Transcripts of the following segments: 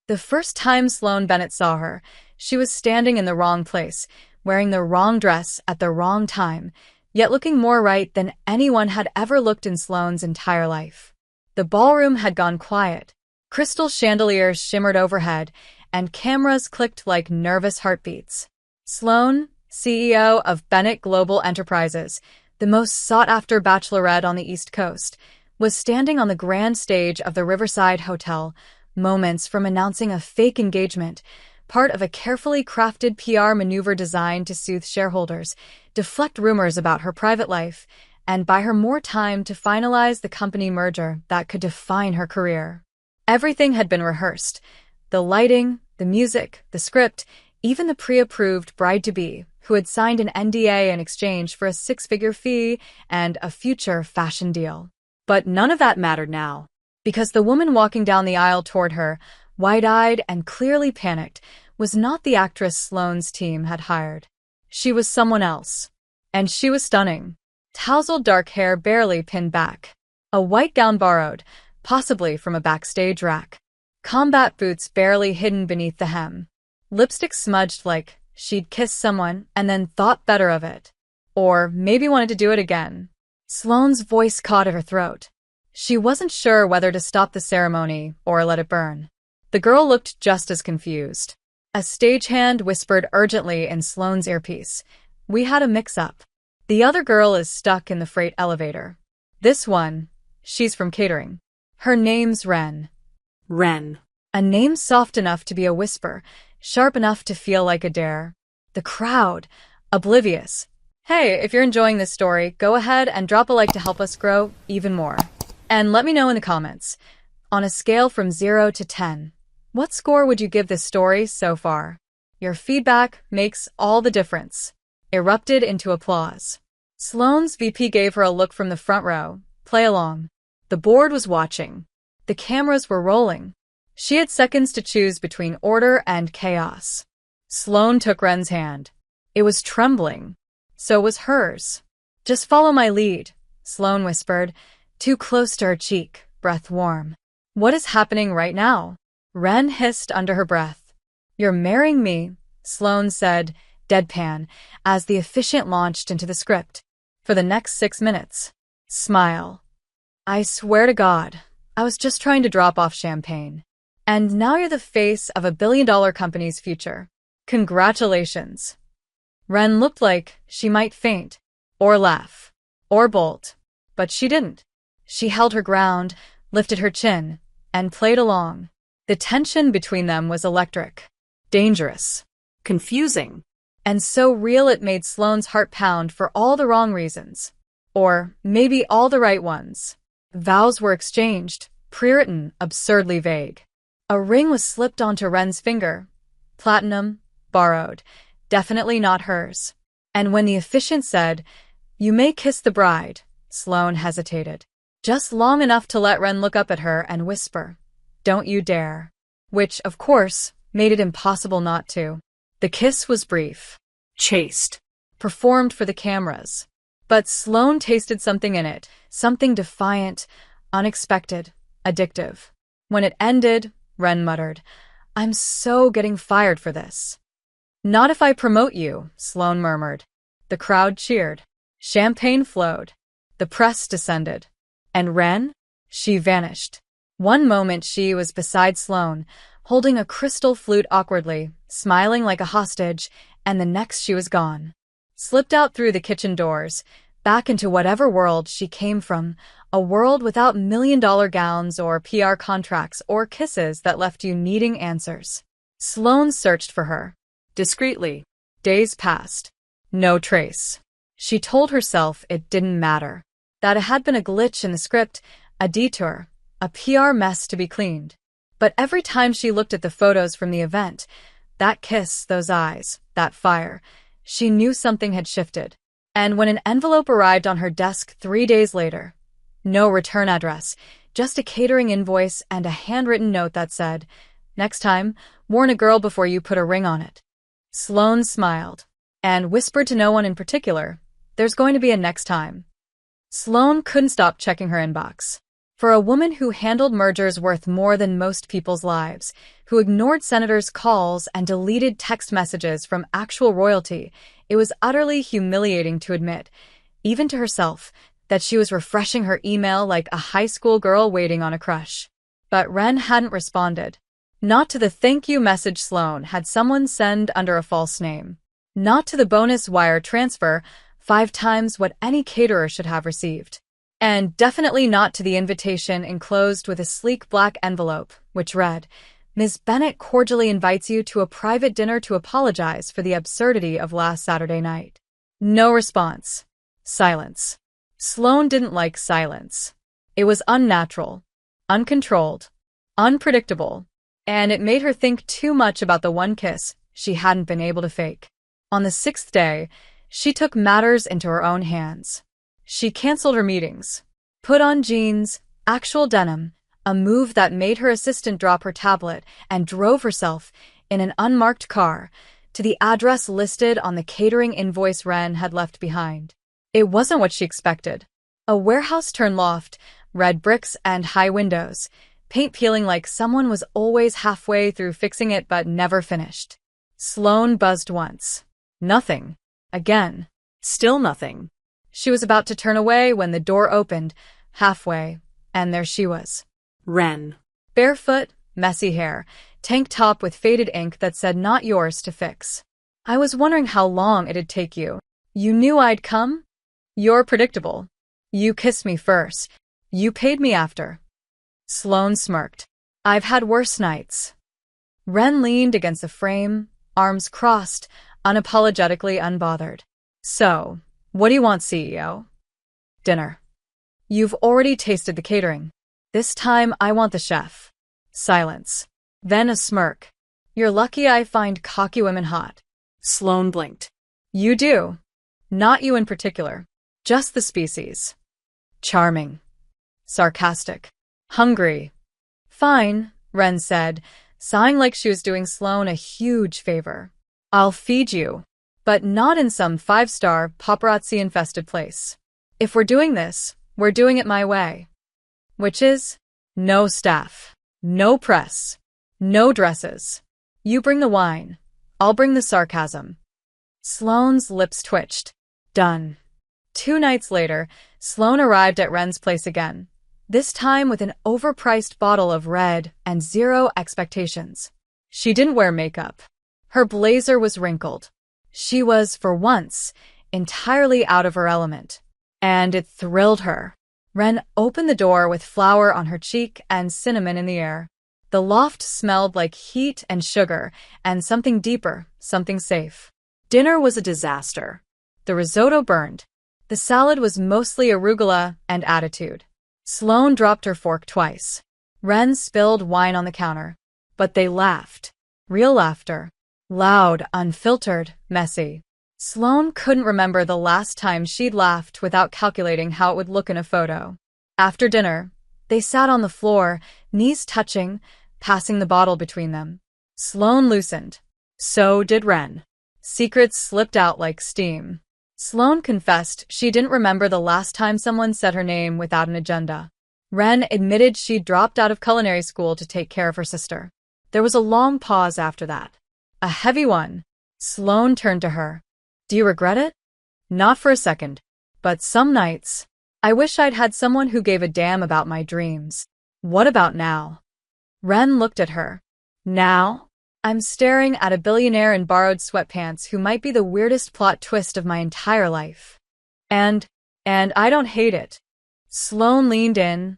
The first time Sloane Bennett saw her, she was standing in the wrong place, wearing the wrong dress at the wrong time, yet looking more right than anyone had ever looked in Sloane's entire life. The ballroom had gone quiet. Crystal chandeliers shimmered overhead, and cameras clicked like nervous heartbeats. Sloane, CEO of Bennett Global Enterprises, the most sought-after bachelorette on the East Coast, was standing on the grand stage of the Riverside Hotel, moments from announcing a fake engagement, part of a carefully crafted PR maneuver designed to soothe shareholders, deflect rumors about her private life, and buy her more time to finalize the company merger that could define her career. Everything had been rehearsed. The lighting, the music, the script, even the pre-approved bride-to-be, who had signed an NDA in exchange for a six-figure fee and a future fashion deal. But none of that mattered now, because the woman walking down the aisle toward her, wide-eyed and clearly panicked, was not the actress Sloane's team had hired. She was someone else. And she was stunning. Tousled dark hair barely pinned back. A white gown borrowed, possibly from a backstage rack. Combat boots barely hidden beneath the hem. Lipstick smudged like she'd kissed someone and then thought better of it. Or maybe wanted to do it again. Sloane's voice caught at her throat. She wasn't sure whether to stop the ceremony or let it burn. The girl looked just as confused. A stagehand whispered urgently in Sloane's earpiece, "We had a mix-up. The other girl is stuck in the freight elevator. This one, she's from catering. Her name's Ren." Ren. A name soft enough to be a whisper, sharp enough to feel like a dare. The crowd, oblivious. Hey, if you're enjoying this story, go ahead and drop a like to help us grow even more. And let me know in the comments, on a scale from 0 to 10, what score would you give this story so far? Your feedback makes all the difference. Erupted into applause. Sloane's VP gave her a look from the front row. Play along. The board was watching. The cameras were rolling. She had seconds to choose between order and chaos. Sloane took Ren's hand. It was trembling. So was hers. "Just follow my lead," Sloane whispered, too close to her cheek, breath warm. "What is happening right now?" Ren hissed under her breath. "You're marrying me," Sloane said, deadpan, as the officiant launched into the script. "For the next 6 minutes. Smile. I swear to God, I was just trying to drop off champagne. And now you're the face of a billion-dollar company's future. Congratulations." Ren looked like she might faint, or laugh, or bolt, but she didn't. She held her ground, lifted her chin, and played along. The tension between them was electric, dangerous, Confusing. and so real it made Sloane's heart pound for all the wrong reasons. Or maybe all the right ones. Vows were exchanged, pre-written, absurdly vague. A ring was slipped onto Ren's finger. Platinum, borrowed, definitely not hers. And when the officiant said, "You may kiss the bride," Sloane hesitated. Just long enough to let Ren look up at her and whisper, "Don't you dare." Which, of course, made it impossible not to. The kiss was brief. Chaste. Performed for the cameras. But Sloane tasted something in it, something defiant, unexpected, addictive. When it ended, Ren muttered, "I'm so getting fired for this." "Not if I promote you," Sloane murmured. The crowd cheered. Champagne flowed. The press descended. And Ren? She vanished. One moment she was beside Sloane, holding a crystal flute awkwardly, smiling like a hostage, and the next she was gone. Slipped out through the kitchen doors, back into whatever world she came from, a world without million-dollar gowns or PR contracts or kisses that left you needing answers. Sloane searched for her. Discreetly. Days passed. No trace. She told herself it didn't matter. That it had been a glitch in the script, a detour, a PR mess to be cleaned. But every time she looked at the photos from the event, that kiss, those eyes, that fire, she knew something had shifted. And when an envelope arrived on her desk 3 days later, no return address, just a catering invoice and a handwritten note that said, "Next time, warn a girl before you put a ring on it." Sloane smiled and whispered to no one in particular, "There's going to be a next time." Sloane couldn't stop checking her inbox. For a woman who handled mergers worth more than most people's lives, who ignored senators' calls and deleted text messages from actual royalty, it was utterly humiliating to admit, even to herself, that she was refreshing her email like a high school girl waiting on a crush. But Wren hadn't responded. Not to the thank you message Sloane had someone send under a false name. Not to the bonus wire transfer, 5 times what any caterer should have received. And definitely not to the invitation enclosed with a sleek black envelope, which read, "Ms. Bennet cordially invites you to a private dinner to apologize for the absurdity of last Saturday night." No response. Silence. Sloane didn't like silence. It was unnatural, uncontrolled, unpredictable, and it made her think too much about the one kiss she hadn't been able to fake. On the 6th day, she took matters into her own hands. She canceled her meetings, put on jeans, actual denim, a move that made her assistant drop her tablet, and drove herself, in an unmarked car, to the address listed on the catering invoice Wren had left behind. It wasn't what she expected. A warehouse-turned-loft, red bricks and high windows, paint peeling like someone was always halfway through fixing it but never finished. Sloane buzzed once. Nothing. Again. Still nothing. She was about to turn away when the door opened, halfway, and there she was. Wren. Barefoot, messy hair, tank top with faded ink that said "not yours to fix." "I was wondering how long it'd take you. You knew I'd come? You're predictable. You kissed me first. You paid me after." Sloane smirked. "I've had worse nights." Wren leaned against the frame, arms crossed, unapologetically unbothered. "So, what do you want, CEO?" "Dinner." "You've already tasted the catering. This time I want the chef." Silence. Then a smirk. "You're lucky I find cocky women hot." Sloane blinked. "You do. Not you in particular. Just the species. Charming. Sarcastic. Hungry." "Fine," Wren said, sighing like she was doing Sloane a huge favor. "I'll feed you. But not in some 5-star, paparazzi-infested place. If we're doing this, we're doing it my way. Which is, no staff, no press, no dresses. You bring the wine, I'll bring the sarcasm." Sloane's lips twitched. Done. 2 nights later, Sloane arrived at Wren's place again, this time with an overpriced bottle of red and 0 expectations. She didn't wear makeup. Her blazer was wrinkled. She was, for once, entirely out of her element. And it thrilled her. Wren opened the door with flour on her cheek and cinnamon in the air. The loft smelled like heat and sugar, and something deeper, something safe. Dinner was a disaster. The risotto burned. The salad was mostly arugula and attitude. Sloane dropped her fork twice. Wren spilled wine on the counter. But they laughed. Real laughter. Loud, unfiltered, messy. Sloane couldn't remember the last time she'd laughed without calculating how it would look in a photo. After dinner, they sat on the floor, knees touching, passing the bottle between them. Sloane loosened. So did Wren. Secrets slipped out like steam. Sloane confessed she didn't remember the last time someone said her name without an agenda. Wren admitted she'd dropped out of culinary school to take care of her sister. There was a long pause after that. A heavy one. Sloane turned to her. "Do you regret it?" "Not for a second. But some nights, I wish I'd had someone who gave a damn about my dreams." "What about now?" Wren looked at her. "Now? I'm staring at a billionaire in borrowed sweatpants who might be the weirdest plot twist of my entire life. And I don't hate it." Sloane leaned in,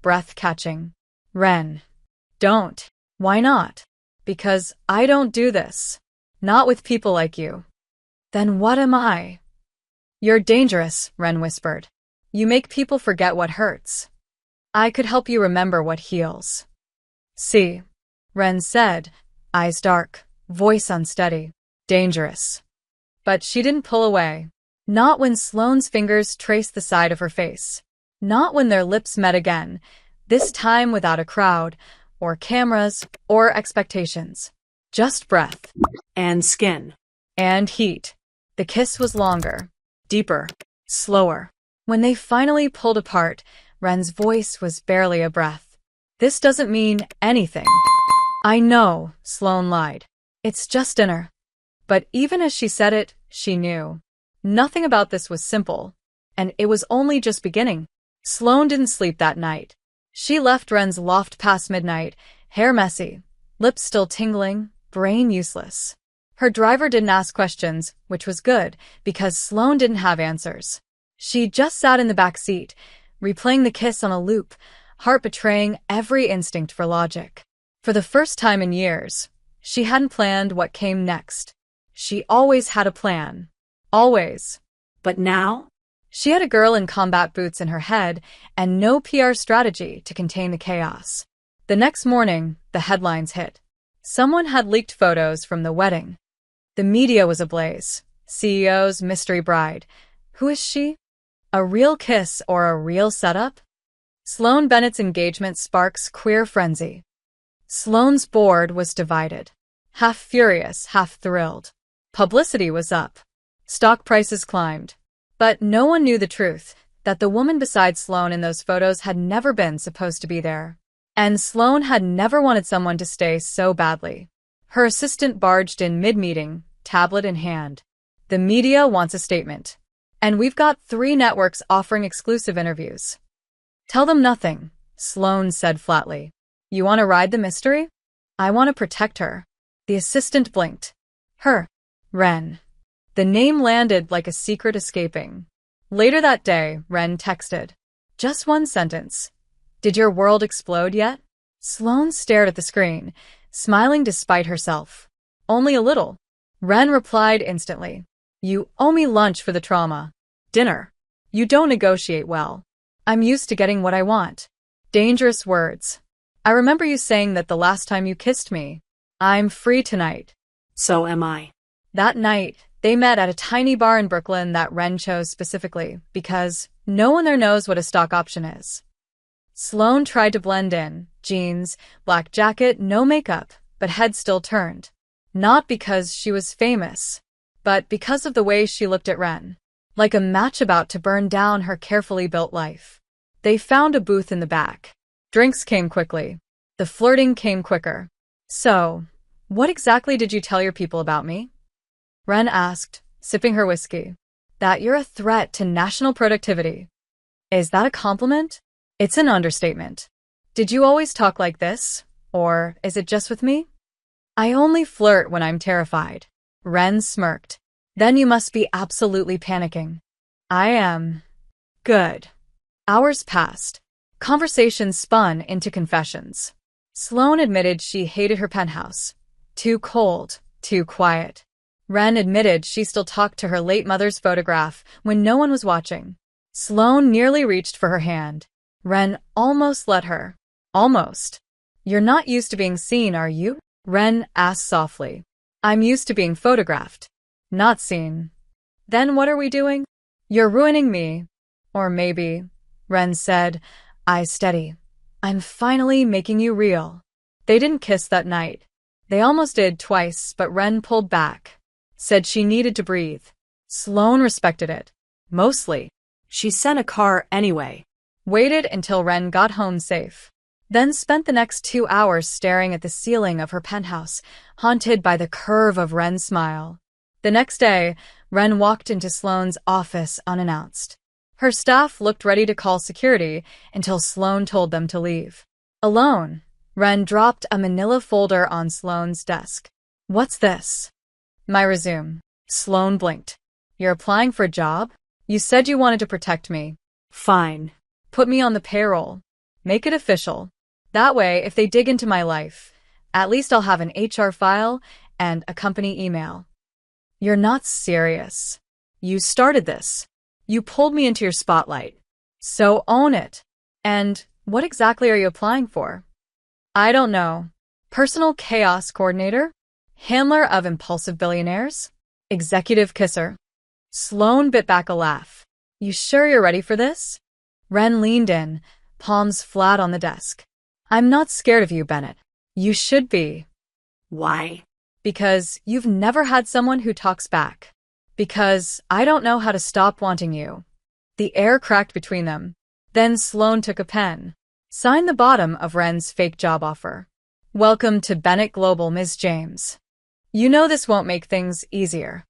breath catching. "Wren, don't." "Why not?" "Because I don't do this. Not with people like you." "Then what am I?" "You're dangerous," Wren whispered. "You make people forget what hurts. I could help you remember what heals." "See," Wren said, eyes dark, voice unsteady. "Dangerous." But she didn't pull away. Not when Sloane's fingers traced the side of her face. Not when their lips met again, this time without a crowd, or cameras, or expectations. Just breath. And skin. And heat. The kiss was longer, deeper, slower. When they finally pulled apart, Wren's voice was barely a breath. This doesn't mean anything. I know, Sloane lied. It's just dinner. But even as she said it, she knew. Nothing about this was simple. And it was only just beginning. Sloane didn't sleep that night. She left Wren's loft past midnight, hair messy, lips still tingling, brain useless. Her driver didn't ask questions, which was good, because Sloane didn't have answers. She just sat in the back seat, replaying the kiss on a loop, heart betraying every instinct for logic. For the first time in years, she hadn't planned what came next. She always had a plan. Always. But now? She had a girl in combat boots in her head and no PR strategy to contain the chaos. The next morning, the headlines hit. Someone had leaked photos from the wedding. The media was ablaze. CEO's mystery bride. Who is she? A real kiss or a real setup? Sloane Bennett's engagement sparks queer frenzy. Sloane's board was divided. Half furious, half thrilled. Publicity was up. Stock prices climbed. But no one knew the truth, that the woman beside Sloane in those photos had never been supposed to be there. And Sloane had never wanted someone to stay so badly. Her assistant barged in mid-meeting, tablet in hand. The media wants a statement. And we've got 3 networks offering exclusive interviews. Tell them nothing, Sloane said flatly. You want to ride the mystery? I want to protect her. The assistant blinked. Her. Wren. The name landed like a secret escaping. Later that day, Wren texted. Just one sentence. Did your world explode yet? Sloane stared at the screen, smiling despite herself. Only a little. Wren replied instantly. You owe me lunch for the trauma. Dinner. You don't negotiate well. I'm used to getting what I want. Dangerous words. I remember you saying that the last time you kissed me. I'm free tonight. So am I. That night, they met at a tiny bar in Brooklyn that Wren chose specifically because no one there knows what a stock option is. Sloane tried to blend in, jeans, black jacket, no makeup, but head still turned. Not because she was famous, but because of the way she looked at Wren, like a match about to burn down her carefully built life. They found a booth in the back. Drinks came quickly. The flirting came quicker. So, what exactly did you tell your people about me? Wren asked, sipping her whiskey. That you're a threat to national productivity. Is that a compliment? It's an understatement. Did you always talk like this? Or is it just with me? I only flirt when I'm terrified. Wren smirked. Then you must be absolutely panicking. I am. Good. Hours passed. Conversations spun into confessions. Sloane admitted she hated her penthouse. Too cold, too quiet. Wren admitted she still talked to her late mother's photograph when no one was watching. Sloane nearly reached for her hand. Wren almost let her. Almost. You're not used to being seen, are you? Wren asked softly. I'm used to being photographed. Not seen. Then what are we doing? You're ruining me. Or maybe, Wren said, eyes steady. I'm finally making you real. They didn't kiss that night. They almost did twice, but Wren pulled back. Said she needed to breathe. Sloane respected it. Mostly. She sent a car anyway. Waited until Wren got home safe. Then spent the next 2 hours staring at the ceiling of her penthouse, haunted by the curve of Wren's smile. The next day, Wren walked into Sloane's office unannounced. Her staff looked ready to call security until Sloane told them to leave. Alone, Wren dropped a manila folder on Sloane's desk. What's this? My resume. Sloane blinked. You're applying for a job? You said you wanted to protect me. Fine. Put me on the payroll. Make it official. That way, if they dig into my life, at least I'll have an HR file and a company email. You're not serious. You started this. You pulled me into your spotlight. So own it. And what exactly are you applying for? I don't know. Personal chaos coordinator? Handler of impulsive billionaires? Executive kisser? Sloane bit back a laugh. You sure you're ready for this? Wren leaned in, palms flat on the desk. I'm not scared of you, Bennett. You should be. Why? Because you've never had someone who talks back. Because I don't know how to stop wanting you. The air cracked between them. Then Sloane took a pen. Signed the bottom of Wren's fake job offer. Welcome to Bennett Global, Ms. James. You know this won't make things easier.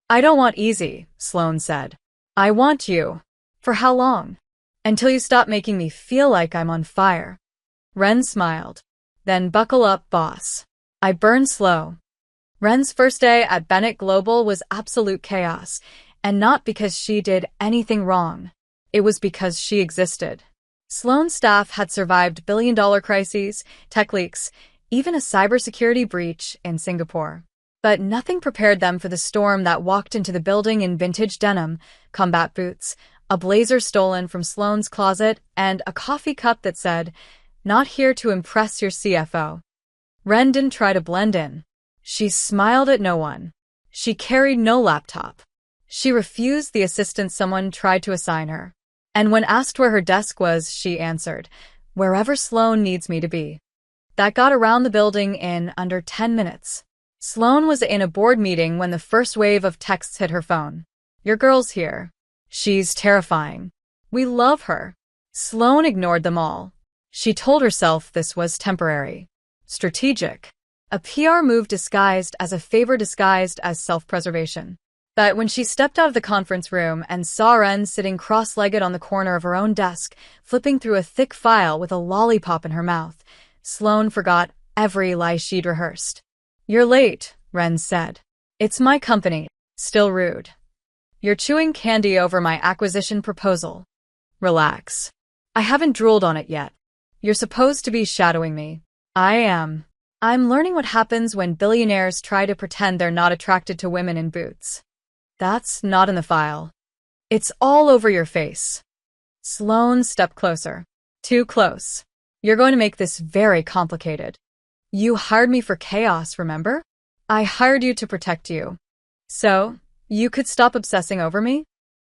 I don't want easy, Sloane said. I want you. For how long? Until you stop making me feel like I'm on fire. Wren smiled. Then buckle up, boss. I burn slow. Wren's first day at Bennett Global was absolute chaos, and not because she did anything wrong. It was because she existed. Sloane's staff had survived billion-dollar crises, tech leaks, even a cybersecurity breach in Singapore. But nothing prepared them for the storm that walked into the building in vintage denim, combat boots, a blazer stolen from Sloane's closet, and a coffee cup that said, "Not here to impress your CFO." Wren didn't try to blend in. She smiled at no one. She carried no laptop. She refused the assistance someone tried to assign her. And when asked where her desk was, she answered, "Wherever Sloane needs me to be." That got around the building in under 10 minutes. Sloane was in a board meeting when the first wave of texts hit her phone. "Your girl's here. She's terrifying. We love her." Sloane ignored them all. She told herself this was temporary. Strategic. A PR move disguised as a favor disguised as self-preservation. But when she stepped out of the conference room and saw Wren sitting cross-legged on the corner of her own desk, flipping through a thick file with a lollipop in her mouth, Sloane forgot every lie she'd rehearsed. "You're late," Wren said. "It's my company." Still rude. "You're chewing candy over my acquisition proposal." "Relax. I haven't drooled on it yet. You're supposed to be shadowing me." "I am. I'm learning what happens when billionaires try to pretend they're not attracted to women in boots." "That's not in the file." "It's all over your face." Sloane stepped closer. "Too close. You're going to make this very complicated." "You hired me for chaos, remember? I hired you to protect you. So, you could stop obsessing over me?"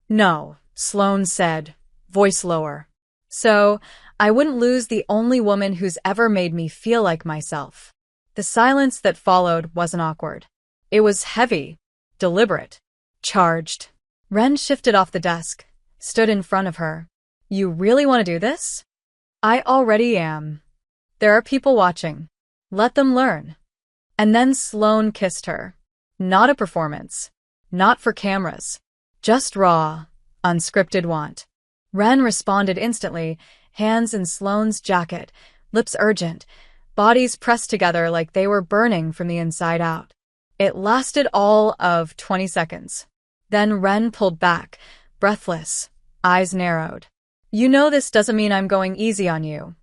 "No," Sloane said, voice lower. "So, I wouldn't lose the only woman who's ever made me feel like myself." The silence that followed wasn't awkward. It was heavy, deliberate, charged. Wren shifted off the desk, stood in front of her. "You really want to do this?" "I already am. There are people watching. Let them learn." And then Sloane kissed her. Not a performance. Not for cameras. Just raw, unscripted want. Wren responded instantly, hands in Sloane's jacket, lips urgent, bodies pressed together like they were burning from the inside out. It lasted all of 20 seconds. Then Wren pulled back, breathless, eyes narrowed. "You know this doesn't mean I'm going easy on you."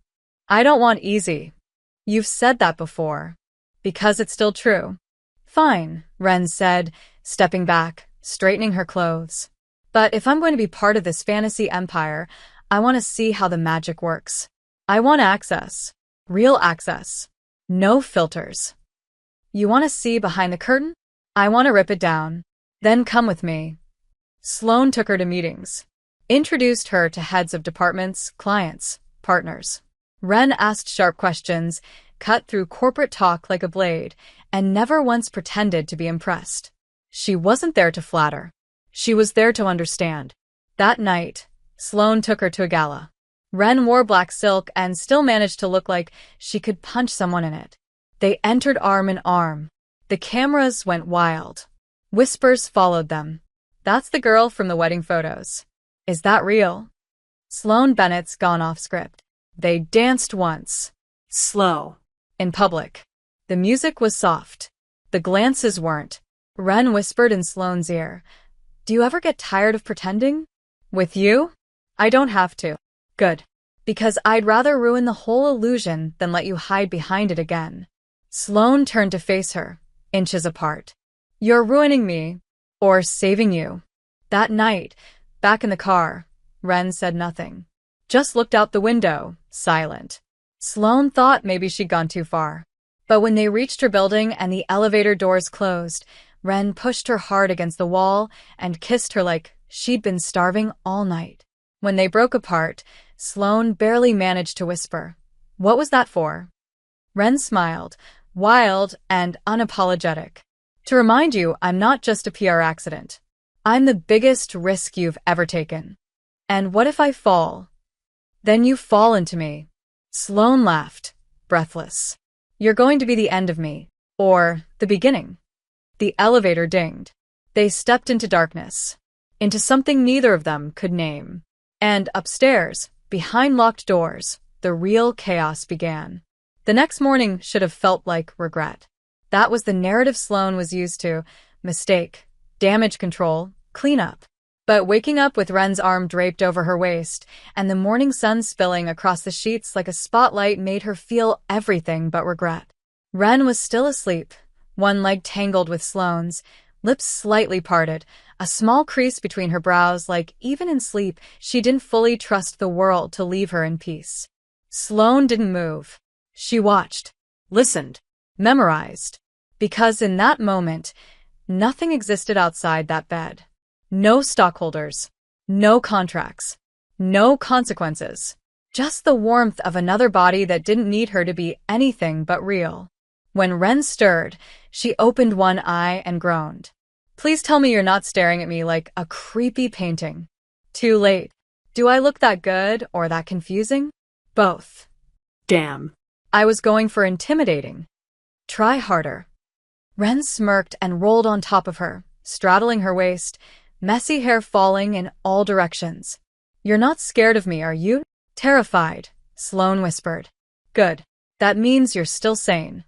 "I don't want easy." "You've said that before." "Because it's still true." "Fine," Wren said, stepping back, straightening her clothes. "But if I'm going to be part of this fantasy empire, I want to see how the magic works. I want access. Real access. No filters. You want to see behind the curtain? I want to rip it down. Then come with me." Sloane took her to meetings. Introduced her to heads of departments, clients, partners. Wren asked sharp questions, cut through corporate talk like a blade, and never once pretended to be impressed. She wasn't there to flatter. She was there to understand. That night, Sloane took her to a gala. Wren wore black silk and still managed to look like she could punch someone in it. They entered arm in arm. The cameras went wild. Whispers followed them. "That's the girl from the wedding photos. Is that real?" Sloane Bennett's gone off script. They danced once. Slow. In public. The music was soft. The glances weren't. Wren whispered in Sloane's ear, "Do you ever get tired of pretending?" "With you? I don't have to." "Good. Because I'd rather ruin the whole illusion than let you hide behind it again." Sloane turned to face her, inches apart. "You're ruining me. Or saving you." That night, back in the car, Wren said nothing. Just looked out the window, silent. Sloane thought maybe she'd gone too far. But when they reached her building and the elevator doors closed, Wren pushed her hard against the wall and kissed her like she'd been starving all night. When they broke apart, Sloane barely managed to whisper, "What was that for?" Wren smiled, wild and unapologetic. "To remind you, I'm not just a PR accident. I'm the biggest risk you've ever taken. And what if I fall? Then you fall into me. Sloane laughed, breathless. You're going to be the end of me. Or the beginning. The elevator dinged. They stepped into darkness. Into something neither of them could name. And upstairs, behind locked doors, the real chaos began. The next morning should have felt like regret. That was the narrative Sloane was used to. Mistake, damage control, cleanup. But waking up with Ren's arm draped over her waist and the morning sun spilling across the sheets like a spotlight made her feel everything but regret. Ren was still asleep, one leg tangled with Sloane's, lips slightly parted, a small crease between her brows like even in sleep she didn't fully trust the world to leave her in peace. Sloane didn't move. She watched, listened, memorized. Because in that moment, nothing existed outside that bed. No stockholders, no contracts, no consequences. Just the warmth of another body that didn't need her to be anything but real. When Ren stirred, she opened one eye and groaned. Please tell me you're not staring at me like a creepy painting. Too late. Do I look that good or that confusing? Both. Damn. I was going for intimidating. Try harder. Ren smirked and rolled on top of her, straddling her waist, messy hair falling in all directions. You're not scared of me, are you? Terrified, Sloane whispered. Good. That means you're still sane.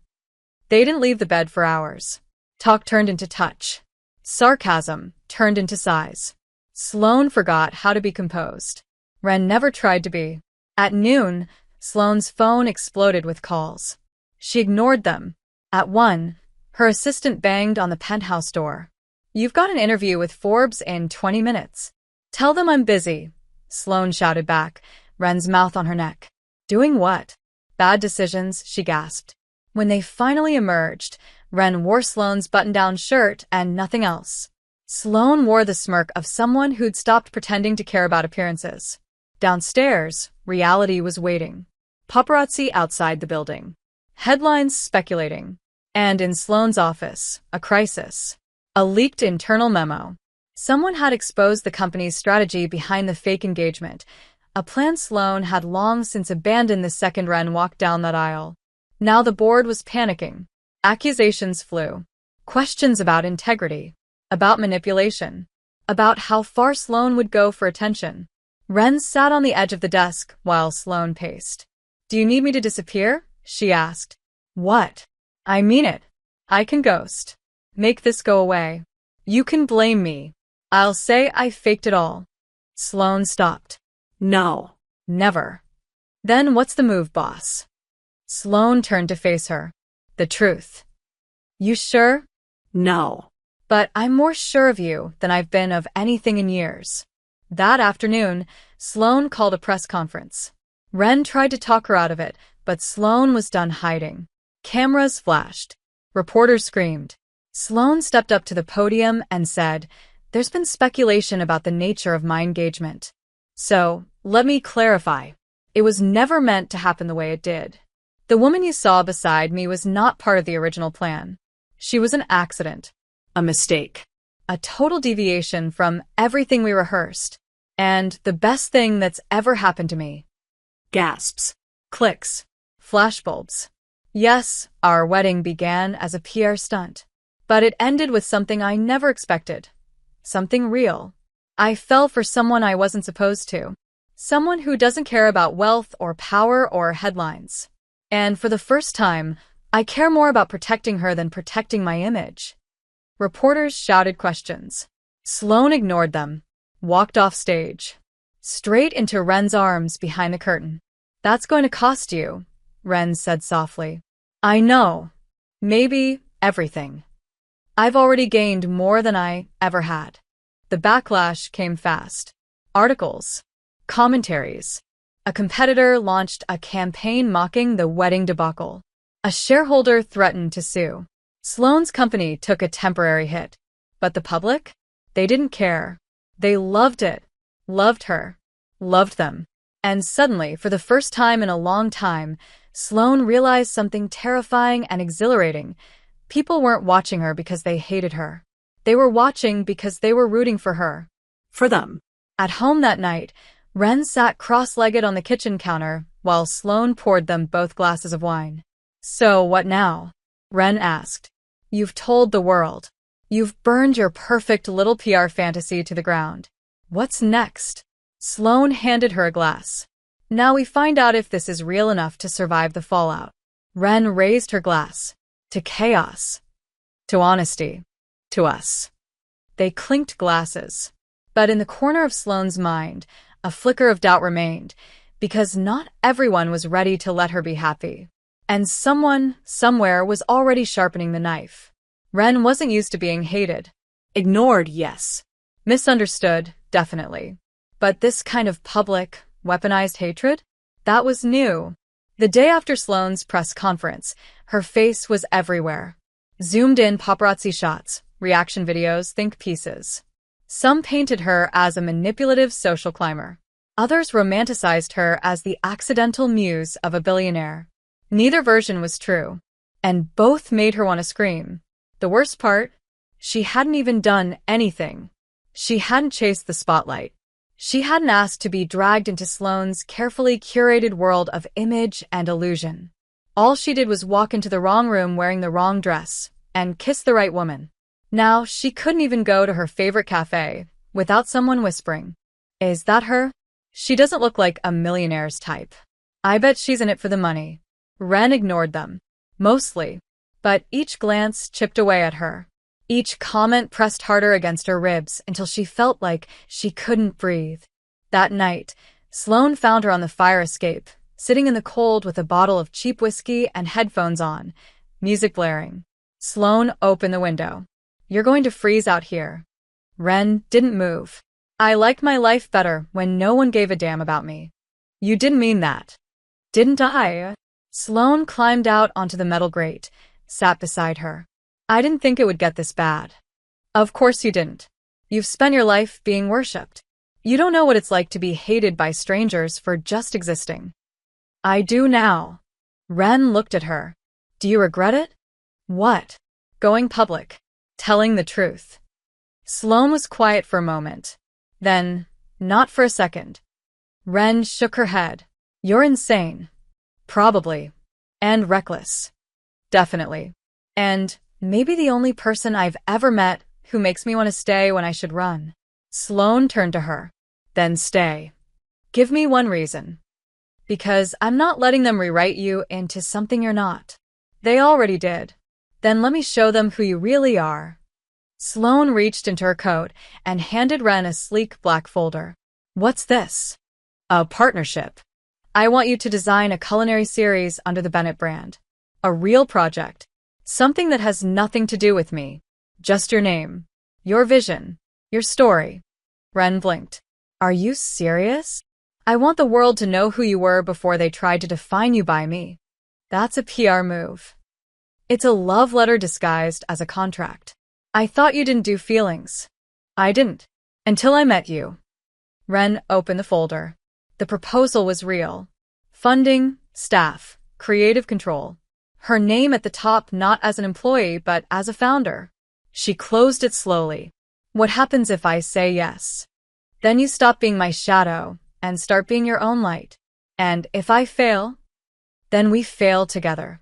They didn't leave the bed for hours. Talk turned into touch. Sarcasm turned into sighs. Sloane forgot how to be composed. Ren never tried to be. At noon, Sloane's phone exploded with calls. She ignored them. At 1, her assistant banged on the penthouse door. You've got an interview with Forbes in 20 minutes. Tell them I'm busy, Sloane shouted back, Ren's mouth on her neck. Doing what? Bad decisions, she gasped. When they finally emerged, Ren wore Sloane's button-down shirt and nothing else. Sloane wore the smirk of someone who'd stopped pretending to care about appearances. Downstairs, reality was waiting. Paparazzi outside the building. Headlines speculating. And in Sloane's office, a crisis. A leaked internal memo. Someone had exposed the company's strategy behind the fake engagement, a plan Sloane had long since abandoned the second Ren walked down that aisle. Now the board was panicking. Accusations flew. Questions about integrity. About manipulation. About how far Sloane would go for attention. Ren sat on the edge of the desk while Sloane paced. Do you need me to disappear? She asked. What? I mean it. I can ghost. Make this go away. You can blame me. I'll say I faked it all. Sloane stopped. No. Never. Then what's the move, boss? Sloane turned to face her. The truth. You sure? No. But I'm more sure of you than I've been of anything in years. That afternoon, Sloane called a press conference. Ren tried to talk her out of it, but Sloane was done hiding. Cameras flashed. Reporters screamed. Sloane stepped up to the podium and said, There's been speculation about the nature of my engagement. So, let me clarify. It was never meant to happen the way it did. The woman you saw beside me was not part of the original plan. She was an accident. A mistake. A total deviation from everything we rehearsed. And the best thing that's ever happened to me. Gasps. Clicks. Flashbulbs. Yes, our wedding began as a PR stunt. But it ended with something I never expected. Something real. I fell for someone I wasn't supposed to. Someone who doesn't care about wealth or power or headlines. And for the first time, I care more about protecting her than protecting my image. Reporters shouted questions. Sloane ignored them. Walked off stage. Straight into Ren's arms behind the curtain. That's going to cost you, Ren said softly. I know. Maybe everything. I've already gained more than I ever had. The backlash came fast. Articles. Commentaries. A competitor launched a campaign mocking the wedding debacle. A shareholder threatened to sue. Sloane's company took a temporary hit. But the public? They didn't care. They loved it. Loved her. Loved them. And suddenly, for the first time in a long time, Sloane realized something terrifying and exhilarating. People weren't watching her because they hated her. They were watching because they were rooting for her. For them. At home that night, Ren sat cross-legged on the kitchen counter while Sloane poured them both glasses of wine. So, what now? Ren asked. You've told the world. You've burned your perfect little PR fantasy to the ground. What's next? Sloane handed her a glass. Now we find out if this is real enough to survive the fallout. Ren raised her glass. To chaos. To honesty. To us. They clinked glasses. But in the corner of Sloane's mind, a flicker of doubt remained, because not everyone was ready to let her be happy. And someone, somewhere, was already sharpening the knife. Ren wasn't used to being hated. Ignored, yes. Misunderstood, definitely. But this kind of public, weaponized hatred? That was new. The day after Sloane's press conference, her face was everywhere. Zoomed-in paparazzi shots, reaction videos, think pieces. Some painted her as a manipulative social climber. Others romanticized her as the accidental muse of a billionaire. Neither version was true, and both made her want to scream. The worst part? She hadn't even done anything. She hadn't chased the spotlight. She hadn't asked to be dragged into Sloane's carefully curated world of image and illusion. All she did was walk into the wrong room wearing the wrong dress and kiss the right woman. Now, she couldn't even go to her favorite cafe without someone whispering, "Is that her? She doesn't look like a millionaire's type. I bet she's in it for the money." Ren ignored them. Mostly. But each glance chipped away at her. Each comment pressed harder against her ribs until she felt like she couldn't breathe. That night, Sloane found her on the fire escape, sitting in the cold with a bottle of cheap whiskey and headphones on, music blaring. Sloane opened the window. "You're going to freeze out here." Ren didn't move. "I liked my life better when no one gave a damn about me." "You didn't mean that." "Didn't I?" Sloane climbed out onto the metal grate, sat beside her. "I didn't think it would get this bad." "Of course you didn't. You've spent your life being worshipped. You don't know what it's like to be hated by strangers for just existing." "I do now." Ren looked at her. "Do you regret it?" "What?" "Going public. Telling the truth." Sloane was quiet for a moment. Then, not for a second. Ren shook her head. "You're insane." "Probably. And reckless." "Definitely. And maybe the only person I've ever met who makes me want to stay when I should run." Sloane turned to her. "Then stay. Give me one reason." "Because I'm not letting them rewrite you into something you're not." "They already did." "Then let me show them who you really are." Sloane reached into her coat and handed Ren a sleek black folder. "What's this?" "A partnership. I want you to design a culinary series under the Bennett brand. A real project. Something that has nothing to do with me. Just your name. Your vision. Your story." Ren blinked. "Are you serious? I want the world to know who you were before they tried to define you by me." "That's a PR move." "It's a love letter disguised as a contract." "I thought you didn't do feelings." "I didn't. Until I met you." Ren opened the folder. The proposal was real. Funding, staff, creative control. Her name at the top not as an employee but as a founder. She closed it slowly. "What happens if I say yes?" "Then you stop being my shadow and start being your own light. And if I fail, then we fail together."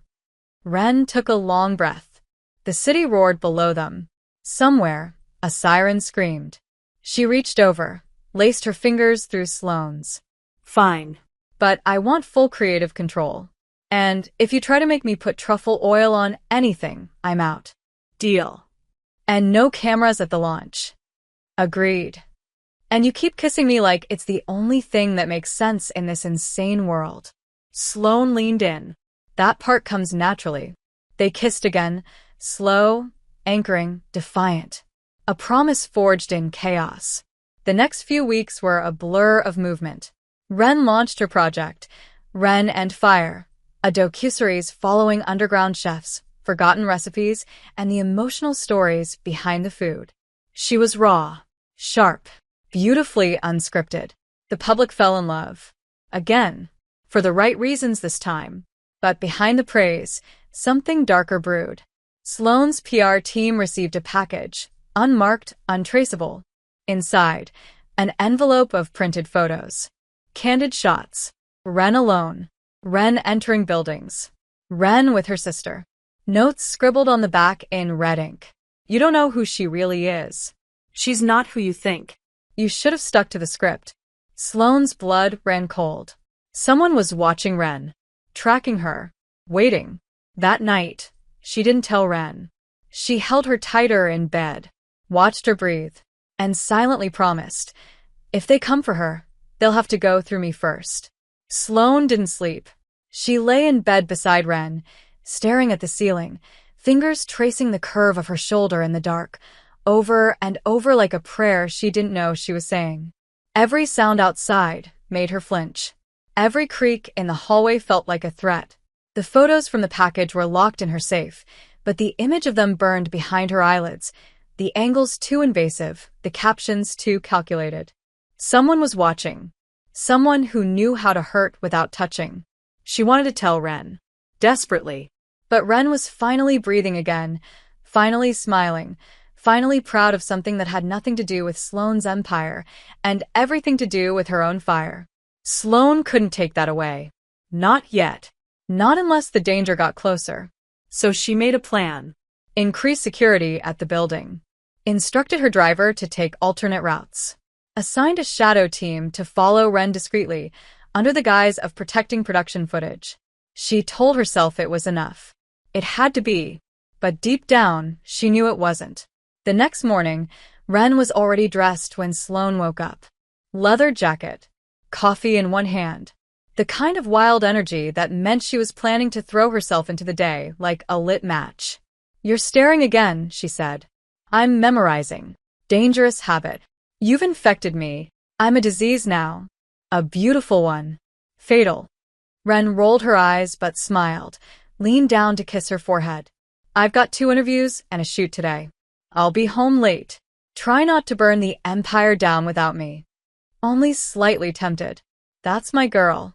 Ren took a long breath. The city roared below them. Somewhere, a siren screamed. She reached over, laced her fingers through Sloane's. "Fine. But I want full creative control. And if you try to make me put truffle oil on anything, I'm out." Deal. "And no cameras at the launch." "Agreed." "And you keep kissing me like it's the only thing that makes sense in this insane world." Sloane leaned in. "That part comes naturally." They kissed again, slow, anchoring, defiant. A promise forged in chaos. The next few weeks were a blur of movement. Ren launched her project, Ren and Fire, a docuseries following underground chefs, forgotten recipes, and the emotional stories behind the food. She was raw, sharp, beautifully unscripted. The public fell in love. Again. For the right reasons this time. But behind the praise, something darker brewed. Sloane's PR team received a package, unmarked, untraceable. Inside, an envelope of printed photos. Candid shots. Ren alone. Ren entering buildings. Ren with her sister. Notes scribbled on the back in red ink. You don't know who she really is. She's not who you think. You should have stuck to the script. Sloane's blood ran cold. Someone was watching Ren. Tracking her. Waiting. That night, she didn't tell Ren. She held her tighter in bed, watched her breathe, and silently promised, if they come for her, they'll have to go through me first. Sloane didn't sleep. She lay in bed beside Ren, staring at the ceiling, fingers tracing the curve of her shoulder in the dark, over and over like a prayer she didn't know she was saying. Every sound outside made her flinch. Every creak in the hallway felt like a threat. The photos from the package were locked in her safe, but the image of them burned behind her eyelids, the angles too invasive, the captions too calculated. Someone was watching. Someone who knew how to hurt without touching. She wanted to tell Ren. Desperately. But Ren was finally breathing again, finally smiling, finally proud of something that had nothing to do with Sloane's empire, and everything to do with her own fire. Sloane couldn't take that away. Not yet. Not unless the danger got closer. So she made a plan. Increased security at the building. Instructed her driver to take alternate routes. Assigned a shadow team to follow Ren discreetly, under the guise of protecting production footage. She told herself it was enough. It had to be. But deep down, she knew it wasn't. The next morning, Ren was already dressed when Sloane woke up. Leather jacket. Coffee in one hand. The kind of wild energy that meant she was planning to throw herself into the day like a lit match. You're staring again, she said. I'm memorizing. Dangerous habit. You've infected me. I'm a disease now. A beautiful one. Fatal. Ren rolled her eyes but smiled, leaned down to kiss her forehead. I've got 2 interviews and a shoot today. I'll be home late. Try not to burn the empire down without me. Only slightly tempted. That's my girl.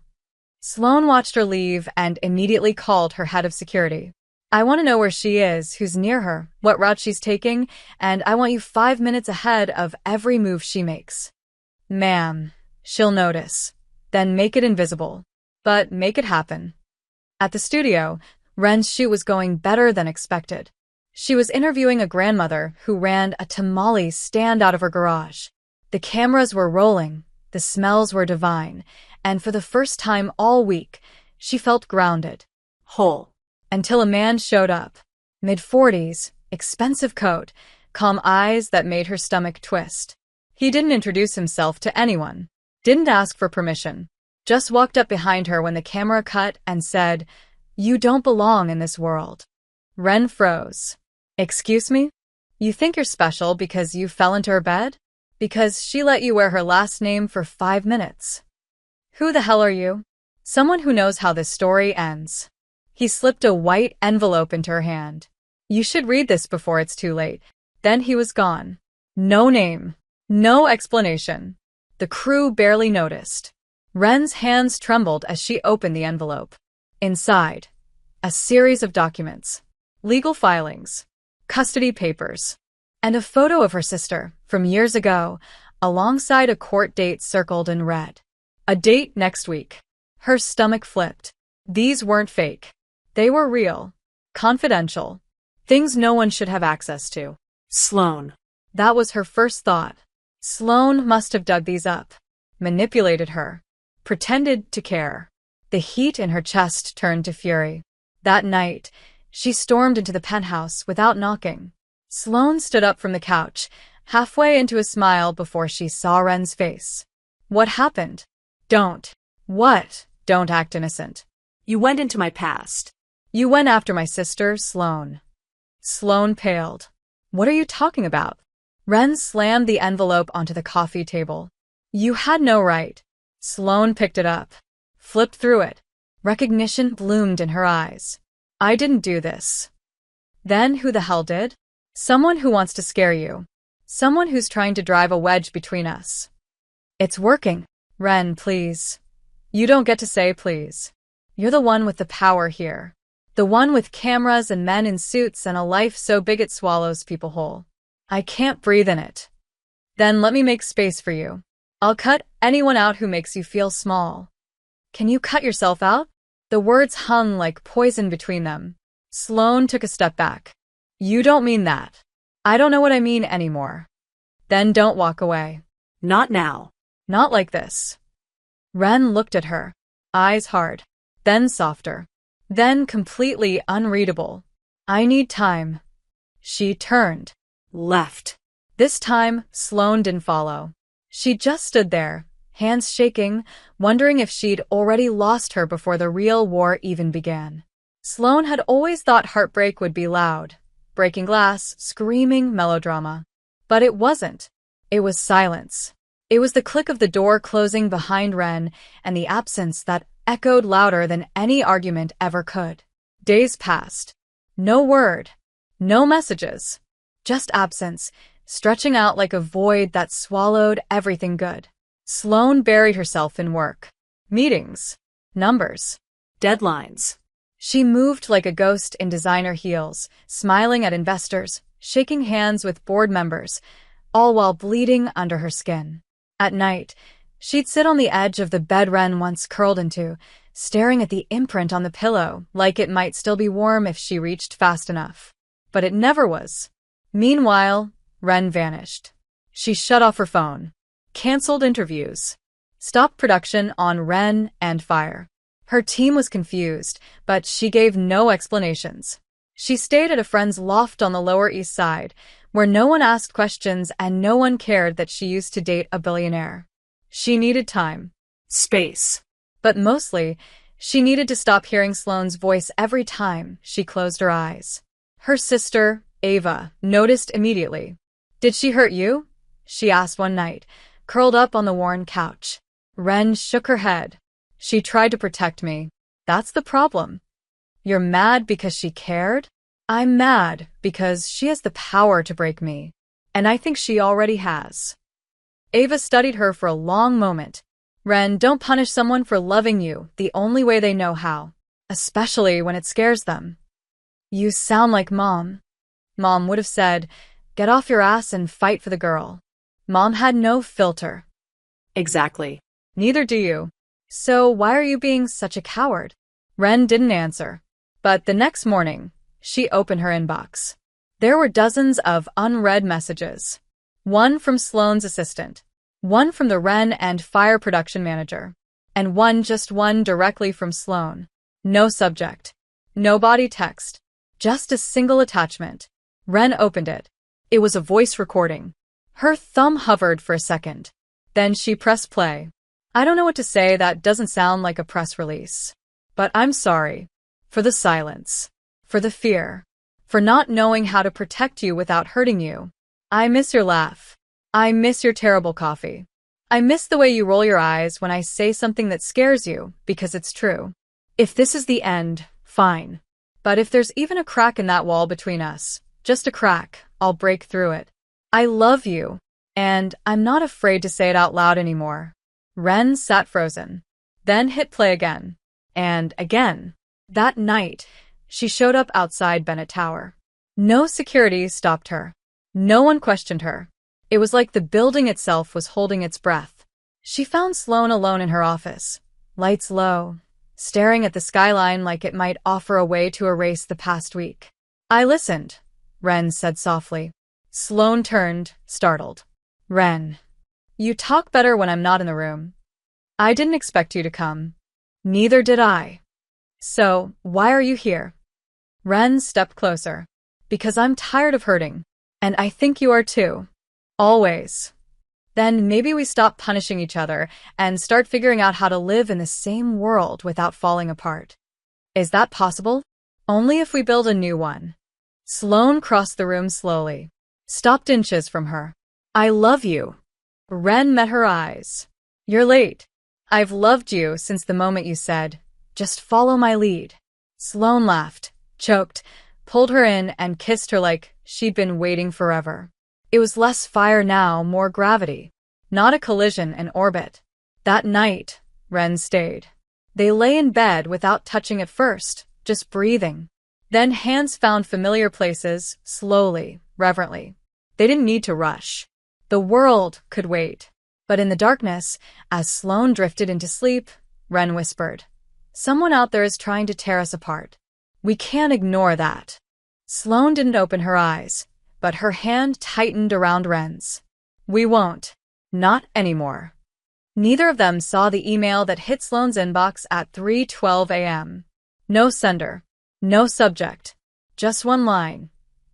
Sloane watched her leave and immediately called her head of security. I want to know where she is, who's near her, what route she's taking, and I want you 5 minutes ahead of every move she makes. Ma'am, she'll notice. Then make it invisible. But make it happen. At the studio, Ren's shoot was going better than expected. She was interviewing a grandmother who ran a tamale stand out of her garage. The cameras were rolling, the smells were divine, and for the first time all week, she felt grounded. Whole. Until a man showed up. Mid-40s, expensive coat, calm eyes that made her stomach twist. He didn't introduce himself to anyone. Didn't ask for permission. Just walked up behind her when the camera cut and said, "You don't belong in this world." Ren froze. Excuse me? You think you're special because you fell into her bed? Because she let you wear her last name for 5 minutes? Who the hell are you? Someone who knows how this story ends. He slipped a white envelope into her hand. You should read this before it's too late. Then he was gone. No name. No explanation. The crew barely noticed. Ren's hands trembled as she opened the envelope. Inside, a series of documents. Legal filings. Custody papers. And a photo of her sister from years ago, alongside a court date circled in red. A date next week. Her stomach flipped. These weren't fake. They were real. Confidential. Things no one should have access to. Sloane. That was her first thought. Sloane must have dug these up. Manipulated her. Pretended to care. The heat in her chest turned to fury. That night, she stormed into the penthouse without knocking. Sloane stood up from the couch, halfway into a smile before she saw Ren's face. What happened? Don't. What? Don't act innocent. You went into my past. You went after my sister, Sloane. Sloane paled. What are you talking about? Ren slammed the envelope onto the coffee table. You had no right. Sloane picked it up. Flipped through it. Recognition bloomed in her eyes. I didn't do this. Then who the hell did? Someone who wants to scare you. Someone who's trying to drive a wedge between us. It's working. Ren, please. You don't get to say please. You're the one with the power here. The one with cameras and men in suits and a life so big it swallows people whole. I can't breathe in it. Then let me make space for you. I'll cut anyone out who makes you feel small. Can you cut yourself out? The words hung like poison between them. Sloane took a step back. You don't mean that. I don't know what I mean anymore. Then don't walk away. Not now. Not like this. Ren looked at her, eyes hard, then softer, then completely unreadable. I need time. She turned. Left. This time, Sloane didn't follow. She just stood there, hands shaking, wondering if she'd already lost her before the real war even began. Sloane had always thought heartbreak would be loud, breaking glass, screaming melodrama. But it wasn't. It was silence. It was the click of the door closing behind Ren and the absence that echoed louder than any argument ever could. Days passed. No word. No messages. Just absence, stretching out like a void that swallowed everything good. Sloane buried herself in work. Meetings. Numbers. Deadlines. She moved like a ghost in designer heels, smiling at investors, shaking hands with board members, all while bleeding under her skin. At night, she'd sit on the edge of the bed Ren once curled into, staring at the imprint on the pillow like it might still be warm if she reached fast enough. But it never was. Meanwhile, Ren vanished. She shut off her phone, canceled interviews, stopped production on Ren and Fire. Her team was confused, but she gave no explanations. She stayed at a friend's loft on the Lower East Side, where no one asked questions and no one cared that she used to date a billionaire. She needed time. Space. But mostly, she needed to stop hearing Sloane's voice every time she closed her eyes. Her sister, Ava, noticed immediately. Did she hurt you? She asked one night, curled up on the worn couch. Ren shook her head. She tried to protect me. That's the problem. You're mad because she cared? I'm mad because she has the power to break me. And I think she already has. Ava studied her for a long moment. Ren, don't punish someone for loving you the only way they know how, especially when it scares them. You sound like Mom. Mom would have said, get off your ass and fight for the girl. Mom had no filter. Exactly. Neither do you. So why are you being such a coward? Ren didn't answer. But the next morning, she opened her inbox. There were dozens of unread messages. One from Sloane's assistant, one from the Ren and Fire production manager, and just one directly from Sloane. No subject, no body text, just a single attachment. Ren opened it. It was a voice recording. Her thumb hovered for a second. Then she pressed play. I don't know what to say that doesn't sound like a press release. But I'm sorry. For the silence. For the fear. For not knowing how to protect you without hurting you. I miss your laugh. I miss your terrible coffee. I miss the way you roll your eyes when I say something that scares you, because it's true. If this is the end, fine. But if there's even a crack in that wall between us, just a crack, I'll break through it. I love you, and I'm not afraid to say it out loud anymore. Ren sat frozen, then hit play again, and again. That night, she showed up outside Bennett Tower. No security stopped her. No one questioned her. It was like the building itself was holding its breath. She found Sloane alone in her office, lights low, staring at the skyline like it might offer a way to erase the past week. I listened, Ren said softly. Sloane turned, startled. Ren, you talk better when I'm not in the room. I didn't expect you to come. Neither did I. So, why are you here? Ren stepped closer. Because I'm tired of hurting. And I think you are too. Always. Then maybe we stop punishing each other and start figuring out how to live in the same world without falling apart. Is that possible? Only if we build a new one. Sloane crossed the room slowly, stopped inches from her. I love you. Ren met her eyes. You're late. I've loved you since the moment you said, just follow my lead. Sloane laughed, choked, pulled her in and kissed her like she'd been waiting forever. It was less fire now, more gravity. Not a collision in orbit. That night, Ren stayed. They lay in bed without touching at first, just breathing. Then hands found familiar places, slowly, reverently. They didn't need to rush. The world could wait. But in the darkness, as Sloane drifted into sleep, Wren whispered, "Someone out there is trying to tear us apart. We can't ignore that." Sloane didn't open her eyes, but her hand tightened around Wren's. "We won't. Not anymore." Neither of them saw the email that hit Sloane's inbox at 3:12 a.m. No sender. No subject. Just one line.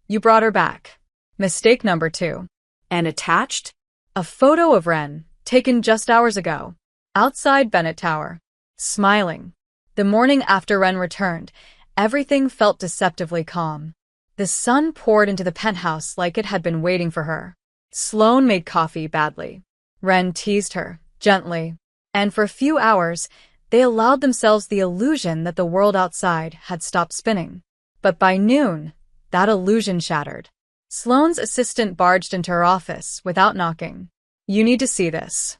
"You brought her back." Mistake number 2. And attached? A photo of Wren, taken just hours ago, outside Bennett Tower, smiling. The morning after Wren returned, everything felt deceptively calm. The sun poured into the penthouse like it had been waiting for her. Sloane made coffee badly. Wren teased her, gently, and for a few hours, they allowed themselves the illusion that the world outside had stopped spinning. But by noon, that illusion shattered. Sloane's assistant barged into her office without knocking. "You need to see this."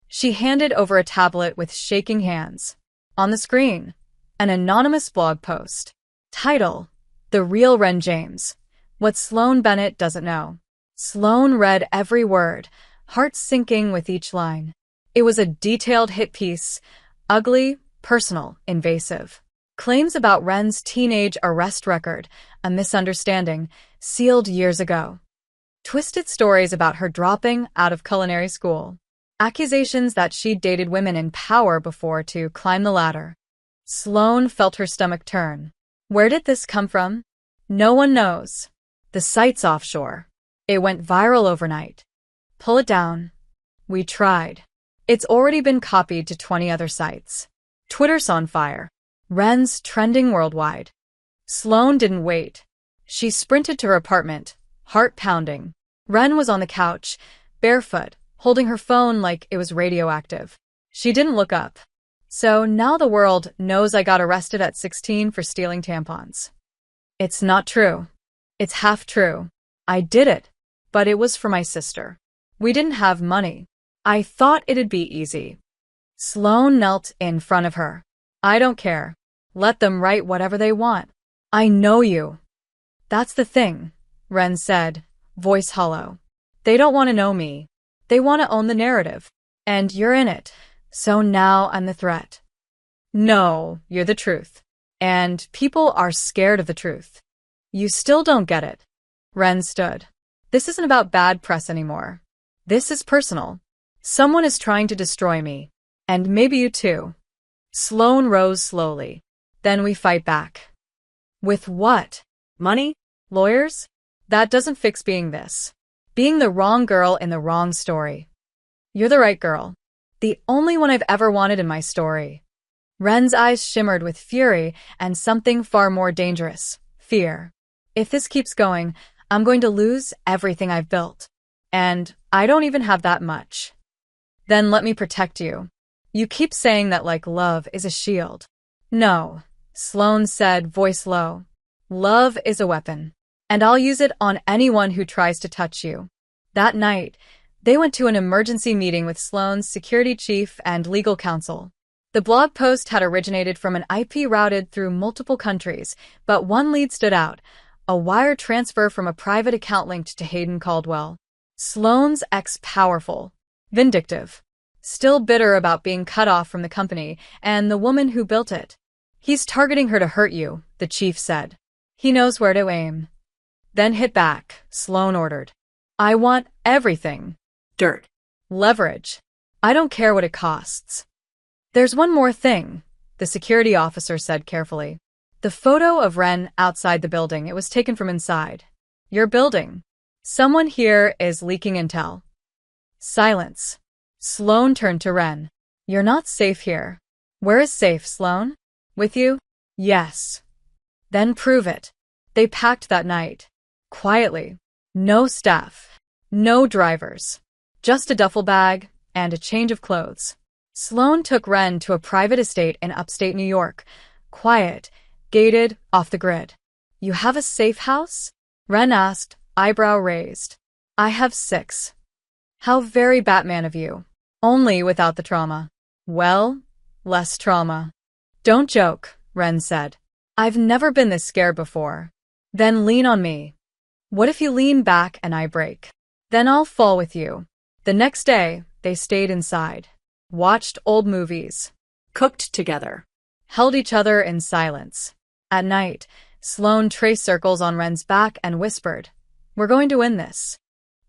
She handed over a tablet with shaking hands. On the screen, an anonymous blog post. Title: The Real Wren James. What Sloane Bennett Doesn't Know. Sloane read every word, heart sinking with each line. It was a detailed hit piece, ugly, personal, invasive. Claims about Wren's teenage arrest record, a misunderstanding, sealed years ago. Twisted stories about her dropping out of culinary school. Accusations that she'd dated women in power before to climb the ladder. Sloane felt her stomach turn. Where did this come from? No one knows. The site's offshore. It went viral overnight. Pull it down. We tried. It's already been copied to 20 other sites. Twitter's on fire. Wren's trending worldwide. Sloane didn't wait. She sprinted to her apartment, heart pounding. Wren was on the couch, barefoot, holding her phone like it was radioactive. She didn't look up. "So now the world knows I got arrested at 16 for stealing tampons." "It's not true. It's half true. I did it, but it was for my sister. We didn't have money. I thought it'd be easy." Sloane knelt in front of her. "I don't care. Let them write whatever they want. I know you." "That's the thing," Wren said, voice hollow. "They don't want to know me. They want to own the narrative. And you're in it. So now I'm the threat." "No, you're the truth. And people are scared of the truth." "You still don't get it." Wren stood. "This isn't about bad press anymore. This is personal. Someone is trying to destroy me. And maybe you too." Sloane rose slowly. "Then we fight back." "With what? Money? Lawyers? That doesn't fix being this. Being the wrong girl in the wrong story." "You're the right girl. The only one I've ever wanted in my story." Wren's eyes shimmered with fury and something far more dangerous, fear. "If this keeps going, I'm going to lose everything I've built. And I don't even have that much." "Then let me protect you. You keep saying that like love is a shield." "No," Sloane said, voice low. "Love is a weapon. And I'll use it on anyone who tries to touch you." That night, they went to an emergency meeting with Sloane's security chief and legal counsel. The blog post had originated from an IP routed through multiple countries, but one lead stood out: a wire transfer from a private account linked to Hayden Caldwell. Sloane's ex-powerful, vindictive, still bitter about being cut off from the company and the woman who built it. "He's targeting her to hurt you," the chief said. "He knows where to aim." "Then hit back," Sloane ordered. "I want everything." Dirt. "Leverage. I don't care what it costs." "There's one more thing," the security officer said carefully. "The photo of Wren outside the building, it was taken from inside. Your building. Someone here is leaking intel." Silence. Sloane turned to Wren. "You're not safe here." "Where is safe, Sloane? With you?" "Yes." "Then prove it." They packed that night. Quietly. No staff. No drivers. Just a duffel bag and a change of clothes. Sloane took Wren to a private estate in upstate New York. Quiet, gated, off the grid. "You have a safe house?" Wren asked, eyebrow raised. "I have 6. "How very Batman of you. Only without the trauma." "Well, less trauma." "Don't joke," Wren said. "I've never been this scared before." "Then lean on me." "What if you lean back and I break?" "Then I'll fall with you." The next day, they stayed inside, watched old movies, Cooked together. held each other in silence. At night, Sloane traced circles on Ren's back and whispered, "We're going to win this."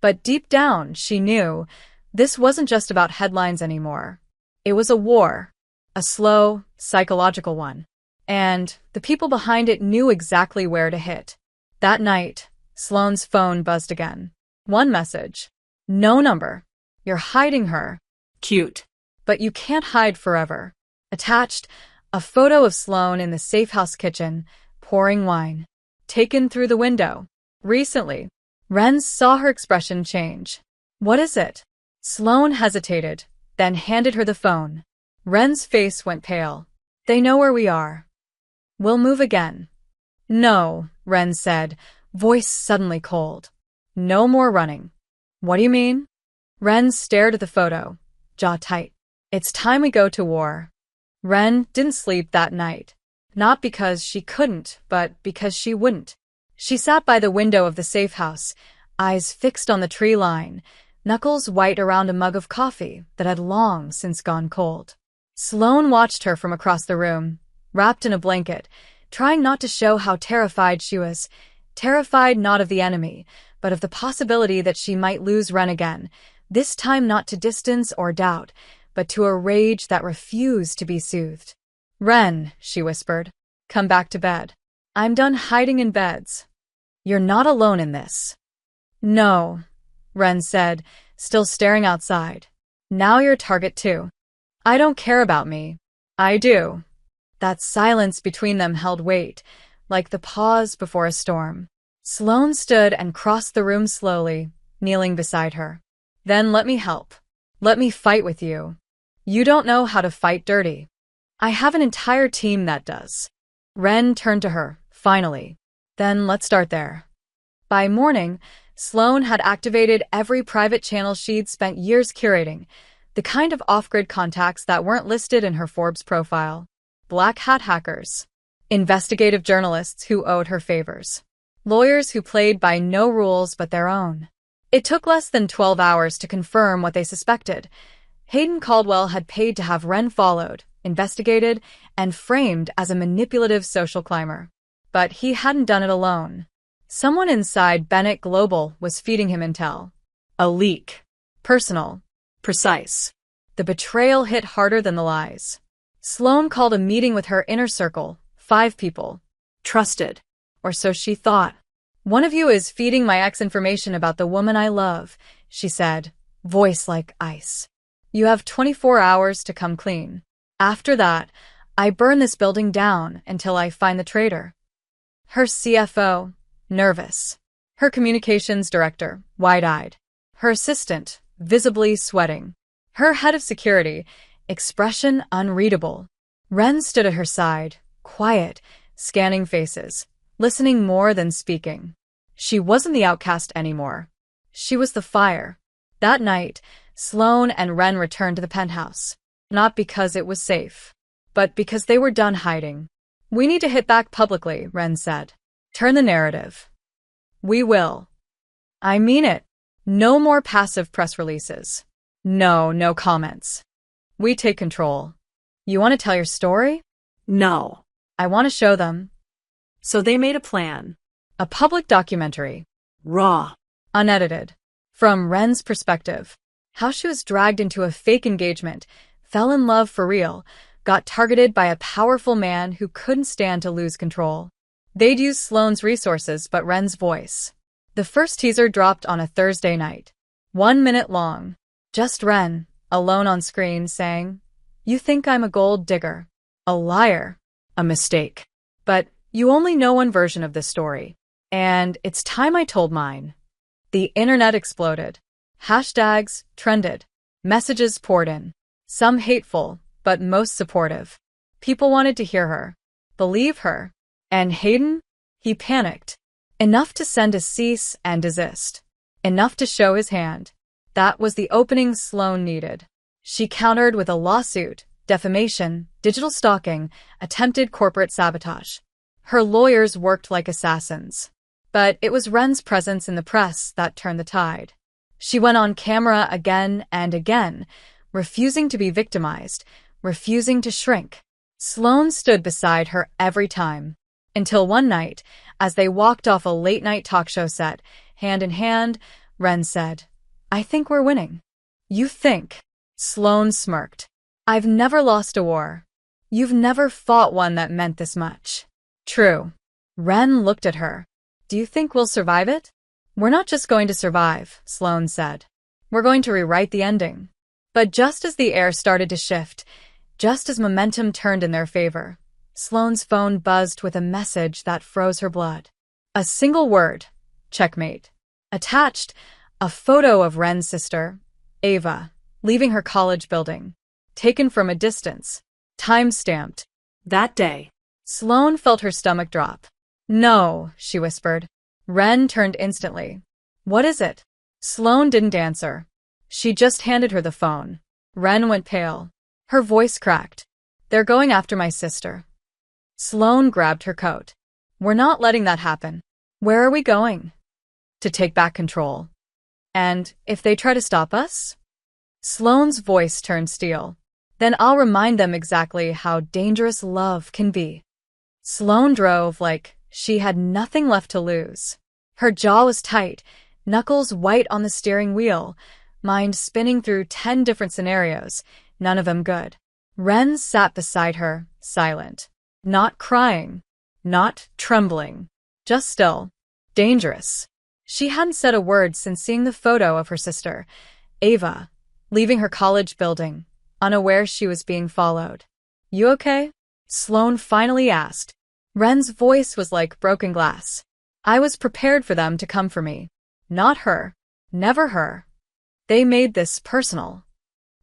But deep down, she knew this wasn't just about headlines anymore. It was a war, a slow, psychological one. And the people behind it knew exactly where to hit. That night, Sloane's phone buzzed again. One message. No number. You're hiding her. Cute. But you can't hide forever. Attached, a photo of Sloane in the safe house kitchen, pouring wine. Taken through the window. Recently. Ren saw her expression change. What is it? Sloane hesitated, then handed her the phone. Ren's face went pale. They know where we are. We'll move again. No, Ren said, voice suddenly cold. No more running. What do you mean? Ren stared at the photo, jaw tight. It's time we go to war. Ren didn't sleep that night. Not because she couldn't, but because she wouldn't. She sat by the window of the safe house, eyes fixed on the tree line, knuckles white around a mug of coffee that had long since gone cold. Sloane watched her from across the room, wrapped in a blanket, trying not to show how terrified she was. Terrified not of the enemy, but of the possibility that she might lose Ren again, this time not to distance or doubt, but to a rage that refused to be soothed. Ren, she whispered, come back to bed. I'm done hiding in beds. You're not alone in this. No, Ren said, still staring outside. Now you're a target too. I don't care about me. I do. That silence between them held weight, like the pause before a storm. Sloane stood and crossed the room slowly, kneeling beside her. Then let me help. Let me fight with you. You don't know how to fight dirty. I have an entire team that does. Ren turned to her, finally. Then let's start there. By morning, Sloane had activated every private channel she'd spent years curating, the kind of off-grid contacts that weren't listed in her Forbes profile. Black hat hackers, investigative journalists who owed her favors, lawyers who played by no rules but their own. It took less than 12 hours to confirm what they suspected. Hayden Caldwell had paid to have Ren followed, investigated, and framed as a manipulative social climber. But he hadn't done it alone. Someone inside Bennett Global was feeding him intel. A leak. Personal. Precise. The betrayal hit harder than the lies. Sloane called a meeting with her inner circle, 5 people. Trusted. Or so she thought. One of you is feeding my ex information about the woman I love, she said, voice like ice. You have 24 hours to come clean. After that, I burn this building down until I find the traitor. Her CFO, nervous. Her communications director, wide-eyed. Her assistant, visibly sweating. Her head of security, expression unreadable. Ren stood at her side, quiet, scanning faces, listening more than speaking. She wasn't the outcast anymore. She was the fire. That night, Sloane and Ren returned to the penthouse. Not because it was safe, but because they were done hiding. We need to hit back publicly, Ren said. Turn the narrative. We will. I mean it. No more passive press releases. No comments. We take control. You want to tell your story? No. I want to show them. So they made a plan. A public documentary. Raw. Unedited. From Ren's perspective. How she was dragged into a fake engagement, fell in love for real, got targeted by a powerful man who couldn't stand to lose control. They'd use Sloane's resources but Ren's voice. The first teaser dropped on a Thursday night. 1 minute long. Just Ren, alone on screen, saying, "You think I'm a gold digger. A liar. A mistake. But you only know one version of this story. And it's time I told mine." The internet exploded. Hashtags trended. Messages poured in. Some hateful, but most supportive. People wanted to hear her. Believe her. And Hayden? He panicked. Enough to send a cease and desist. Enough to show his hand. That was the opening Sloane needed. She countered with a lawsuit, defamation, digital stalking, attempted corporate sabotage. Her lawyers worked like assassins. But it was Ren's presence in the press that turned the tide. She went on camera again and again, refusing to be victimized, refusing to shrink. Sloane stood beside her every time. Until one night, as they walked off a late-night talk show set, hand in hand, Ren said, "I think we're winning." "You think?" Sloane smirked. "I've never lost a war. You've never fought one that meant this much." "True." Ren looked at her. "Do you think we'll survive it?" "We're not just going to survive," Sloane said. "We're going to rewrite the ending." But just as the air started to shift, just as momentum turned in their favor, Sloane's phone buzzed with a message that froze her blood. A single word: checkmate. Attached, a photo of Ren's sister, Ava, leaving her college building. Taken from a distance. Time-stamped. That day. Sloane felt her stomach drop. "No," she whispered. Ren turned instantly. "What is it?" Sloane didn't answer. She just handed her the phone. Ren went pale. Her voice cracked. "They're going after my sister." Sloane grabbed her coat. "We're not letting that happen." "Where are we going?" "To take back control." "And if they try to stop us?" Sloane's voice turned steel. "Then I'll remind them exactly how dangerous love can be." Sloane drove like she had nothing left to lose. Her jaw was tight, knuckles white on the steering wheel, mind spinning through 10 different scenarios, none of them good. Ren sat beside her, silent. Not crying, not trembling, just still. Dangerous. She hadn't said a word since seeing the photo of her sister, Ava, leaving her college building, unaware she was being followed. "You okay?" Sloane finally asked. Ren's voice was like broken glass. "I was prepared for them to come for me. Not her. Never her. They made this personal.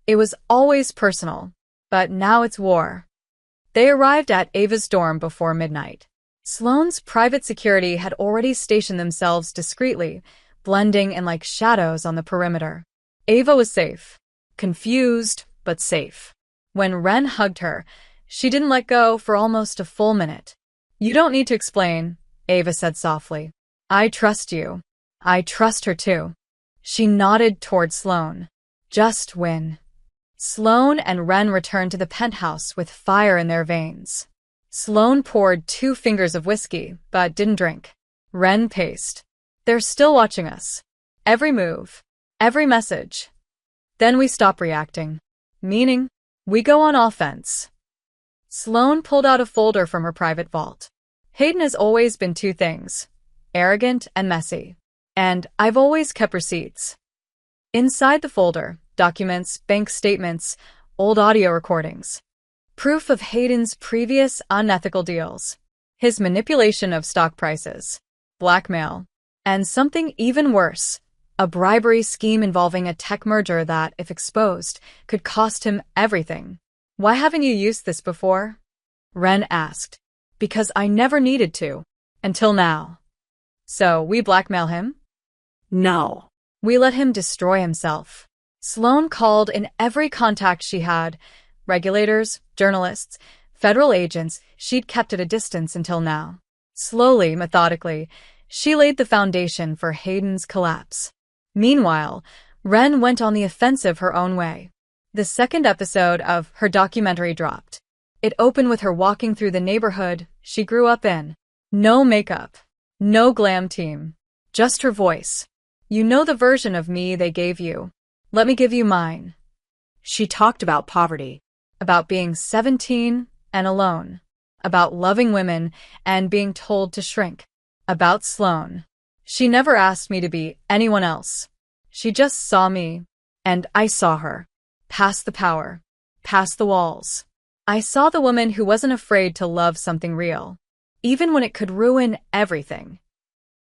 It was always personal, but now it's war." They arrived at Ava's dorm before midnight. Sloane's private security had already stationed themselves discreetly, blending in like shadows on the perimeter. Ava was safe. Confused, but safe. When Ren hugged her, she didn't let go for almost a full minute. "You don't need to explain," Ava said softly. "I trust you. I trust her too." She nodded toward Sloane. "Just win." Sloane and Ren returned to the penthouse with fire in their veins. Sloane poured 2 fingers of whiskey, but didn't drink. Ren paced. "They're still watching us. Every move. Every message. Then we stop reacting. Meaning, we go on offense." Sloane pulled out a folder from her private vault. "Hayden has always been 2 things. Arrogant and messy. And I've always kept receipts." Inside the folder, documents, bank statements, old audio recordings. Proof of Hayden's previous unethical deals. His manipulation of stock prices. Blackmail. And something even worse. A bribery scheme involving a tech merger that, if exposed, could cost him everything. "Why haven't you used this before?" Ren asked. "Because I never needed to. Until now." "So we blackmail him?" No. "We let him destroy himself." Sloane called in every contact she had. Regulators, journalists, federal agents she'd kept at a distance until now. Slowly, methodically, she laid the foundation for Hayden's collapse. Meanwhile, Ren went on the offensive her own way. The second episode of her documentary dropped. It opened with her walking through the neighborhood she grew up in. No makeup. No glam team. Just her voice. "You know the version of me they gave you. Let me give you mine." She talked about poverty. About being 17 and alone. About loving women and being told to shrink. About Sloane. "She never asked me to be anyone else. She just saw me. And I saw her. Past the power. Past the walls. I saw the woman who wasn't afraid to love something real. Even when it could ruin everything."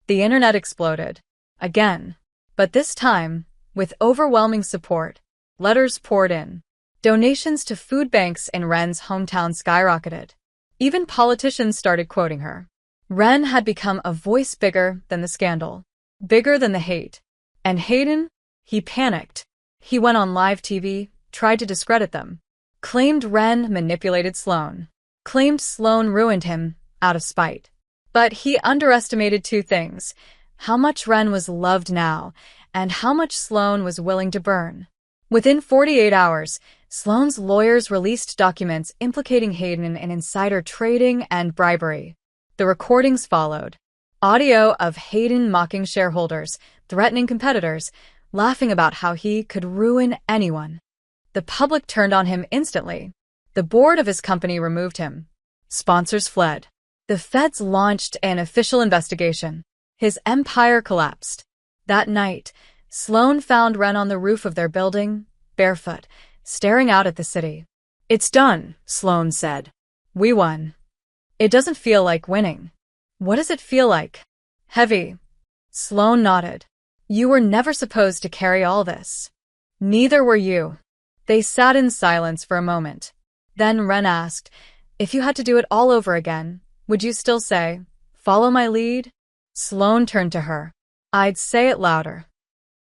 The internet exploded. Again. But this time, with overwhelming support. Letters poured in. Donations to food banks in Ren's hometown skyrocketed. Even politicians started quoting her. Ren had become a voice bigger than the scandal. Bigger than the hate. And Hayden? He panicked. He went on live TV, tried to discredit them. Claimed Ren manipulated Sloane. Claimed Sloane ruined him, out of spite. But he underestimated 2 things. How much Ren was loved now, and how much Sloane was willing to burn. Within 48 hours, Sloane's lawyers released documents implicating Hayden in insider trading and bribery. The recordings followed. Audio of Hayden mocking shareholders, threatening competitors, laughing about how he could ruin anyone. The public turned on him instantly. The board of his company removed him. Sponsors fled. The feds launched an official investigation. His empire collapsed. That night, Sloane found Ren on the roof of their building, barefoot, staring out at the city. It's done, Sloane said. We won. It doesn't feel like winning. What does it feel like? Heavy. Sloane nodded. You were never supposed to carry all this. Neither were you. They sat in silence for a moment. Then Ren asked, if you had to do it all over again, would you still say, follow my lead? Sloane turned to her. I'd say it louder.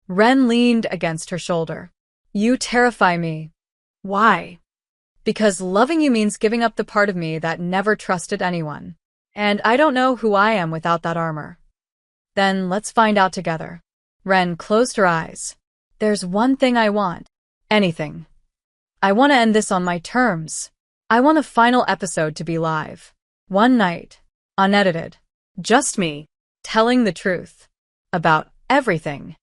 Ren leaned against her shoulder. You terrify me. Why? Because loving you means giving up the part of me that never trusted anyone. And I don't know who I am without that armor. Then let's find out together. Ren closed her eyes. There's one thing I want. Anything. I want to end this on my terms. I want the final episode to be live. One night. Unedited. Just me. Telling the truth. About everything.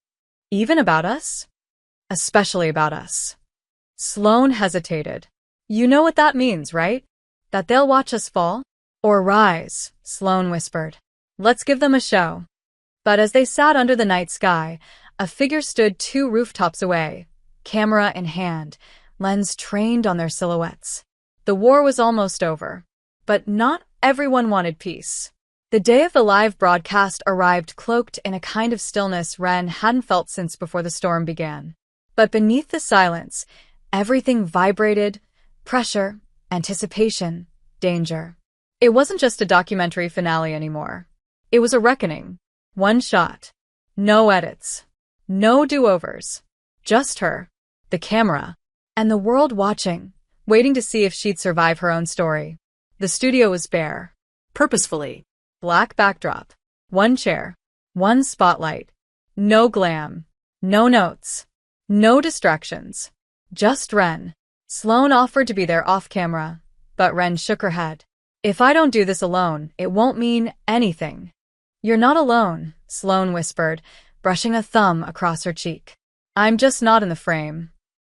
Even about us? Especially about us. Sloane hesitated. You know what that means, right? That they'll watch us fall? Or rise, Sloane whispered. Let's give them a show. But as they sat under the night sky, a figure stood 2 rooftops away, camera in hand, lens trained on their silhouettes. The war was almost over. But not everyone wanted peace. The day of the live broadcast arrived cloaked in a kind of stillness Ren hadn't felt since before the storm began. But beneath the silence, everything vibrated, pressure, anticipation, danger. It wasn't just a documentary finale anymore. It was a reckoning. One shot. No edits. No do-overs. Just her, the camera, and the world watching, waiting to see if she'd survive her own story. The studio was bare. Purposefully. Black backdrop. One chair. One spotlight. No glam. No notes. No distractions. Just Ren. Sloane offered to be there off-camera, but Ren shook her head. If I don't do this alone, it won't mean anything. You're not alone, Sloane whispered, brushing a thumb across her cheek. I'm just not in the frame.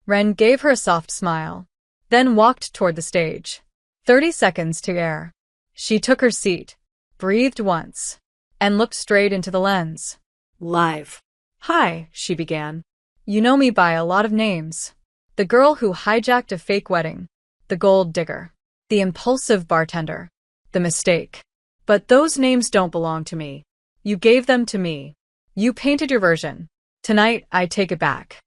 Ren gave her a soft smile, then walked toward the stage. 30 seconds to air. She took her seat, breathed once, and looked straight into the lens. Live. Hi, she began. You know me by a lot of names. The girl who hijacked a fake wedding. The gold digger. The impulsive bartender. The mistake. But those names don't belong to me. You gave them to me. You painted your version. Tonight, I take it back.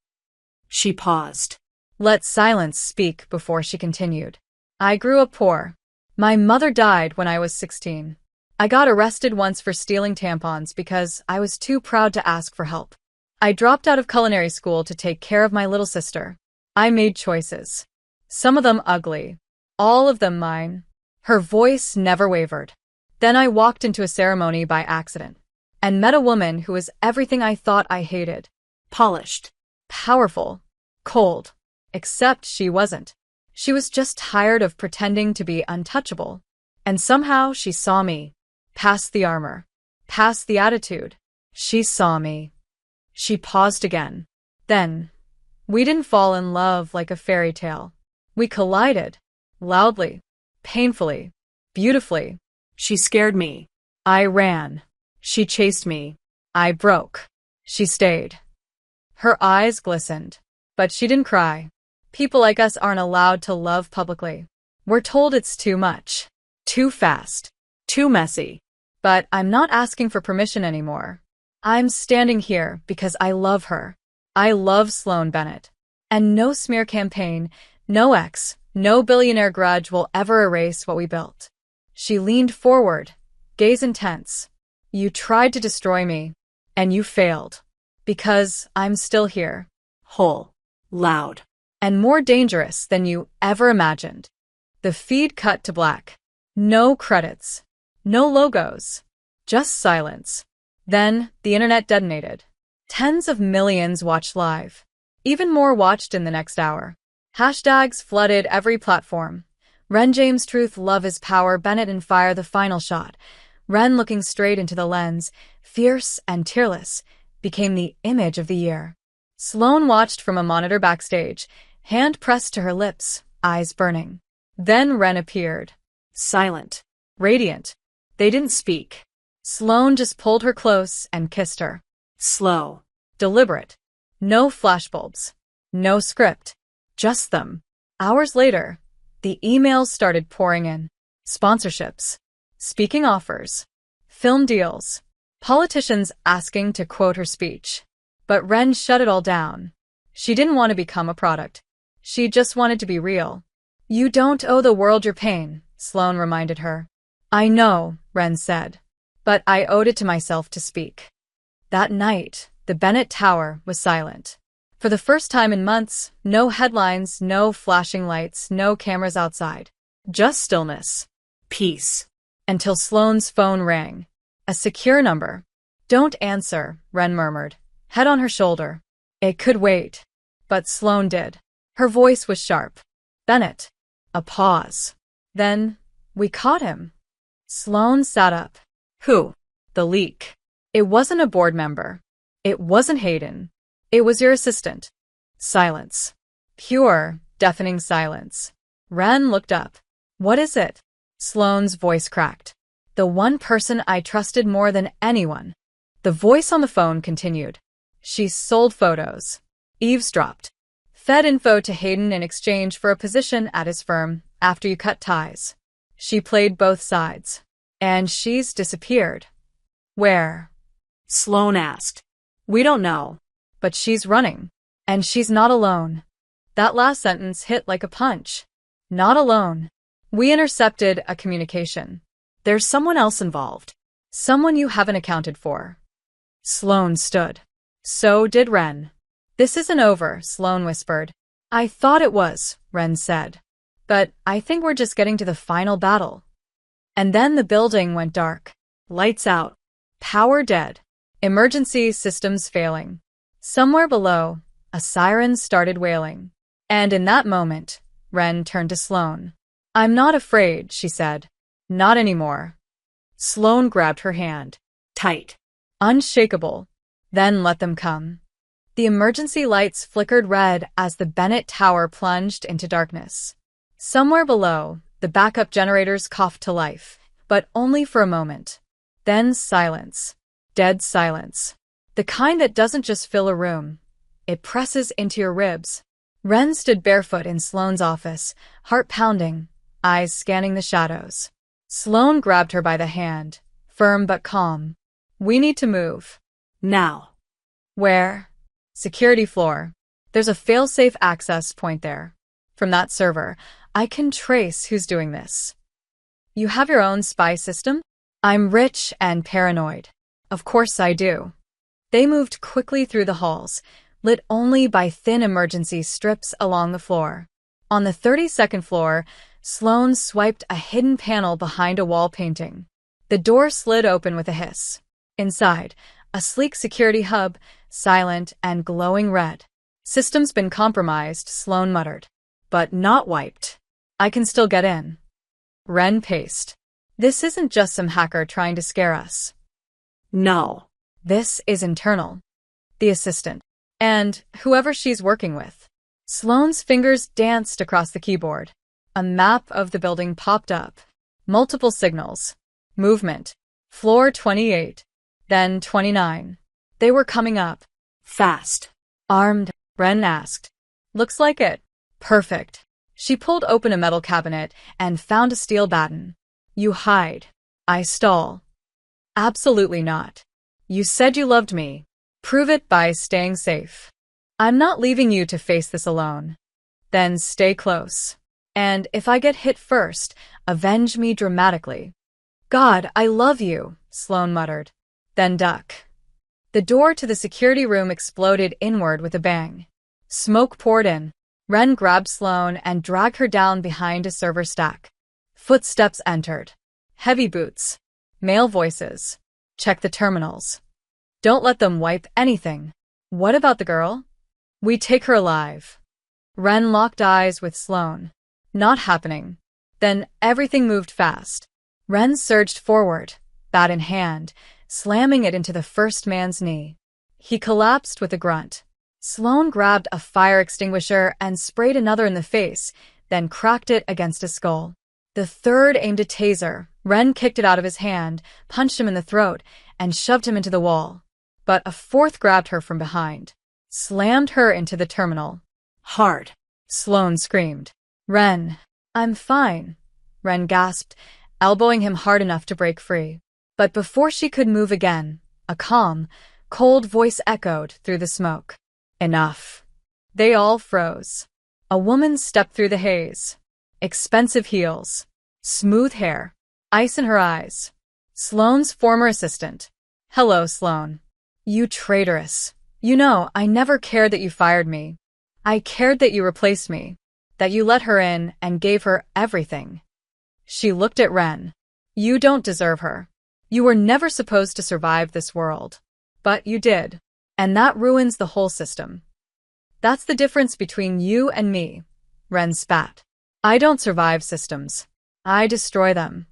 She paused. Let silence speak before she continued. I grew up poor. My mother died when I was 16. I got arrested once for stealing tampons because I was too proud to ask for help. I dropped out of culinary school to take care of my little sister. I made choices. Some of them ugly. All of them mine. Her voice never wavered. Then I walked into a ceremony by accident and met a woman who was everything I thought I hated. Polished. Powerful. Cold. Except she wasn't. She was just tired of pretending to be untouchable. And somehow she saw me. Past the armor. Past the attitude. She saw me. She paused again. Then, we didn't fall in love like a fairy tale. We collided. Loudly. Painfully. Beautifully. She scared me. I ran. She chased me. I broke. She stayed. Her eyes glistened. But she didn't cry. People like us aren't allowed to love publicly. We're told it's too much. Too fast. Too messy. But I'm not asking for permission anymore. I'm standing here because I love her. I love Sloane Bennett. And no smear campaign, no ex, no billionaire grudge will ever erase what we built. She leaned forward, gaze intense. You tried to destroy me, and you failed. Because I'm still here. Whole. Loud. And more dangerous than you ever imagined. The feed cut to black. No credits. No logos. Just silence. Then the internet detonated. Tens of millions watched live. Even more watched in the next hour. Hashtags flooded every platform. Ren James Truth Love is Power Bennett and Fire the final shot. Ren looking straight into the lens, fierce and tearless, became the image of the year. Sloane watched from a monitor backstage, hand pressed to her lips, eyes burning. Then Ren appeared. Silent. Radiant. They didn't speak. Sloane just pulled her close and kissed her. Slow. Deliberate. No flashbulbs. No script. Just them. Hours later, the emails started pouring in. Sponsorships. Speaking offers. Film deals. Politicians asking to quote her speech. But Ren shut it all down. She didn't want to become a product. She just wanted to be real. You don't owe the world your pain, Sloane reminded her. I know, Ren said. But I owed it to myself to speak. That night, the Bennett Tower was silent. For the first time in months, no headlines, no flashing lights, no cameras outside. Just stillness. Peace. Until Sloane's phone rang. A secure number. Don't answer, Ren murmured, head on her shoulder. It could wait. But Sloane did. Her voice was sharp. Bennett. A pause. Then, we caught him. Sloane sat up. Who? The leak. It wasn't a board member. It wasn't Hayden. It was your assistant. Silence. Pure, deafening silence. Ren looked up. What is it? Sloane's voice cracked. The one person I trusted more than anyone. The voice on the phone continued. She sold photos. Eavesdropped. Fed info to Hayden in exchange for a position at his firm after you cut ties. She played both sides. And she's disappeared. Where? Sloane asked. We don't know. But she's running. And she's not alone. That last sentence hit like a punch. Not alone. We intercepted a communication. There's someone else involved. Someone you haven't accounted for. Sloane stood. So did Ren. This isn't over, Sloane whispered. I thought it was, Ren said. But I think we're just getting to the final battle. And then the building went dark. Lights out. Power dead. Emergency systems failing. Somewhere below, a siren started wailing. And in that moment, Ren turned to Sloane. I'm not afraid, she said. Not anymore. Sloane grabbed her hand. Tight. Unshakable. Then let them come. The emergency lights flickered red as the Bennett Tower plunged into darkness. Somewhere below, the backup generators coughed to life, but only for a moment. Then silence. Dead silence. The kind that doesn't just fill a room. It presses into your ribs. Ren stood barefoot in Sloane's office, heart pounding, eyes scanning the shadows. Sloane grabbed her by the hand, firm but calm. We need to move. Now. Where? Security floor. There's a fail-safe access point there. From that server, I can trace who's doing this. You have your own spy system? I'm rich and paranoid. Of course I do. They moved quickly through the halls, lit only by thin emergency strips along the floor. On the 32nd floor, Sloane swiped a hidden panel behind a wall painting. The door slid open with a hiss. Inside, a sleek security hub, silent and glowing red. System's been compromised, Sloane muttered. But not wiped. I can still get in. Ren paced. This isn't just some hacker trying to scare us. No. This is internal. The assistant. And whoever she's working with. Sloane's fingers danced across the keyboard. A map of the building popped up. Multiple signals. Movement. Floor 28. Then 29. They were coming up. Fast. Armed? Ren asked. Looks like it. Perfect. She pulled open a metal cabinet and found a steel baton. You hide. I stall. Absolutely not. You said you loved me. Prove it by staying safe. I'm not leaving you to face this alone. Then stay close. And if I get hit first, avenge me dramatically. God, I love you, Sloane muttered. Then duck. The door to the security room exploded inward with a bang. Smoke poured in. Ren grabbed Sloane and dragged her down behind a server stack. Footsteps entered. Heavy boots. Male voices. Check the terminals. Don't let them wipe anything. What about the girl? We take her alive. Ren locked eyes with Sloane. Not happening. Then everything moved fast. Ren surged forward, bat in hand, slamming it into the first man's knee. He collapsed with a grunt. Sloane grabbed a fire extinguisher and sprayed another in the face, then cracked it against his skull. The third aimed a taser. Ren kicked it out of his hand, punched him in the throat, and shoved him into the wall. But a fourth grabbed her from behind, slammed her into the terminal. Hard. Sloane screamed. Ren, I'm fine, Ren gasped, elbowing him hard enough to break free. But before she could move again, a calm, cold voice echoed through the smoke. Enough. They all froze. A woman stepped through the haze. Expensive heels, smooth hair, ice in her eyes. Sloane's former assistant. Hello, Sloane. You traitorous. You know, I never cared that you fired me. I cared that you replaced me, that you let her in and gave her everything. She looked at Ren. You don't deserve her. You were never supposed to survive this world. But you did. And that ruins the whole system. That's the difference between you and me, Ren spat. I don't survive systems. I destroy them.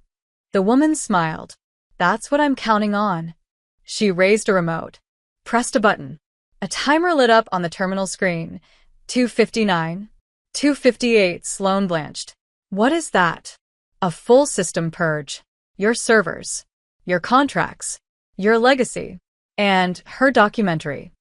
The woman smiled. That's what I'm counting on. She raised a remote, pressed a button. A timer lit up on the terminal screen. 2:59. 2:58. Sloane blanched. What is that? A full system purge. Your servers, your contracts, your legacy, and her documentary.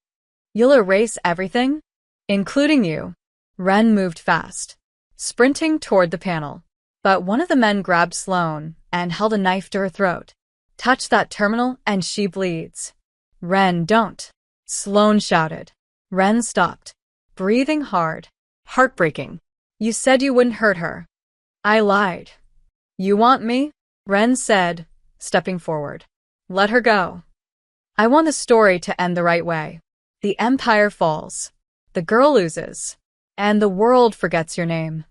You'll erase everything? Including you. Ren moved fast, sprinting toward the panel. But one of the men grabbed Sloane and held a knife to her throat. Touch that terminal and she bleeds. Ren, don't. Sloane shouted. Ren stopped, breathing hard. Heartbreaking. You said you wouldn't hurt her. I lied. You want me? Ren said, stepping forward. Let her go. I want the story to end the right way. The empire falls. The girl loses. And the world forgets your name.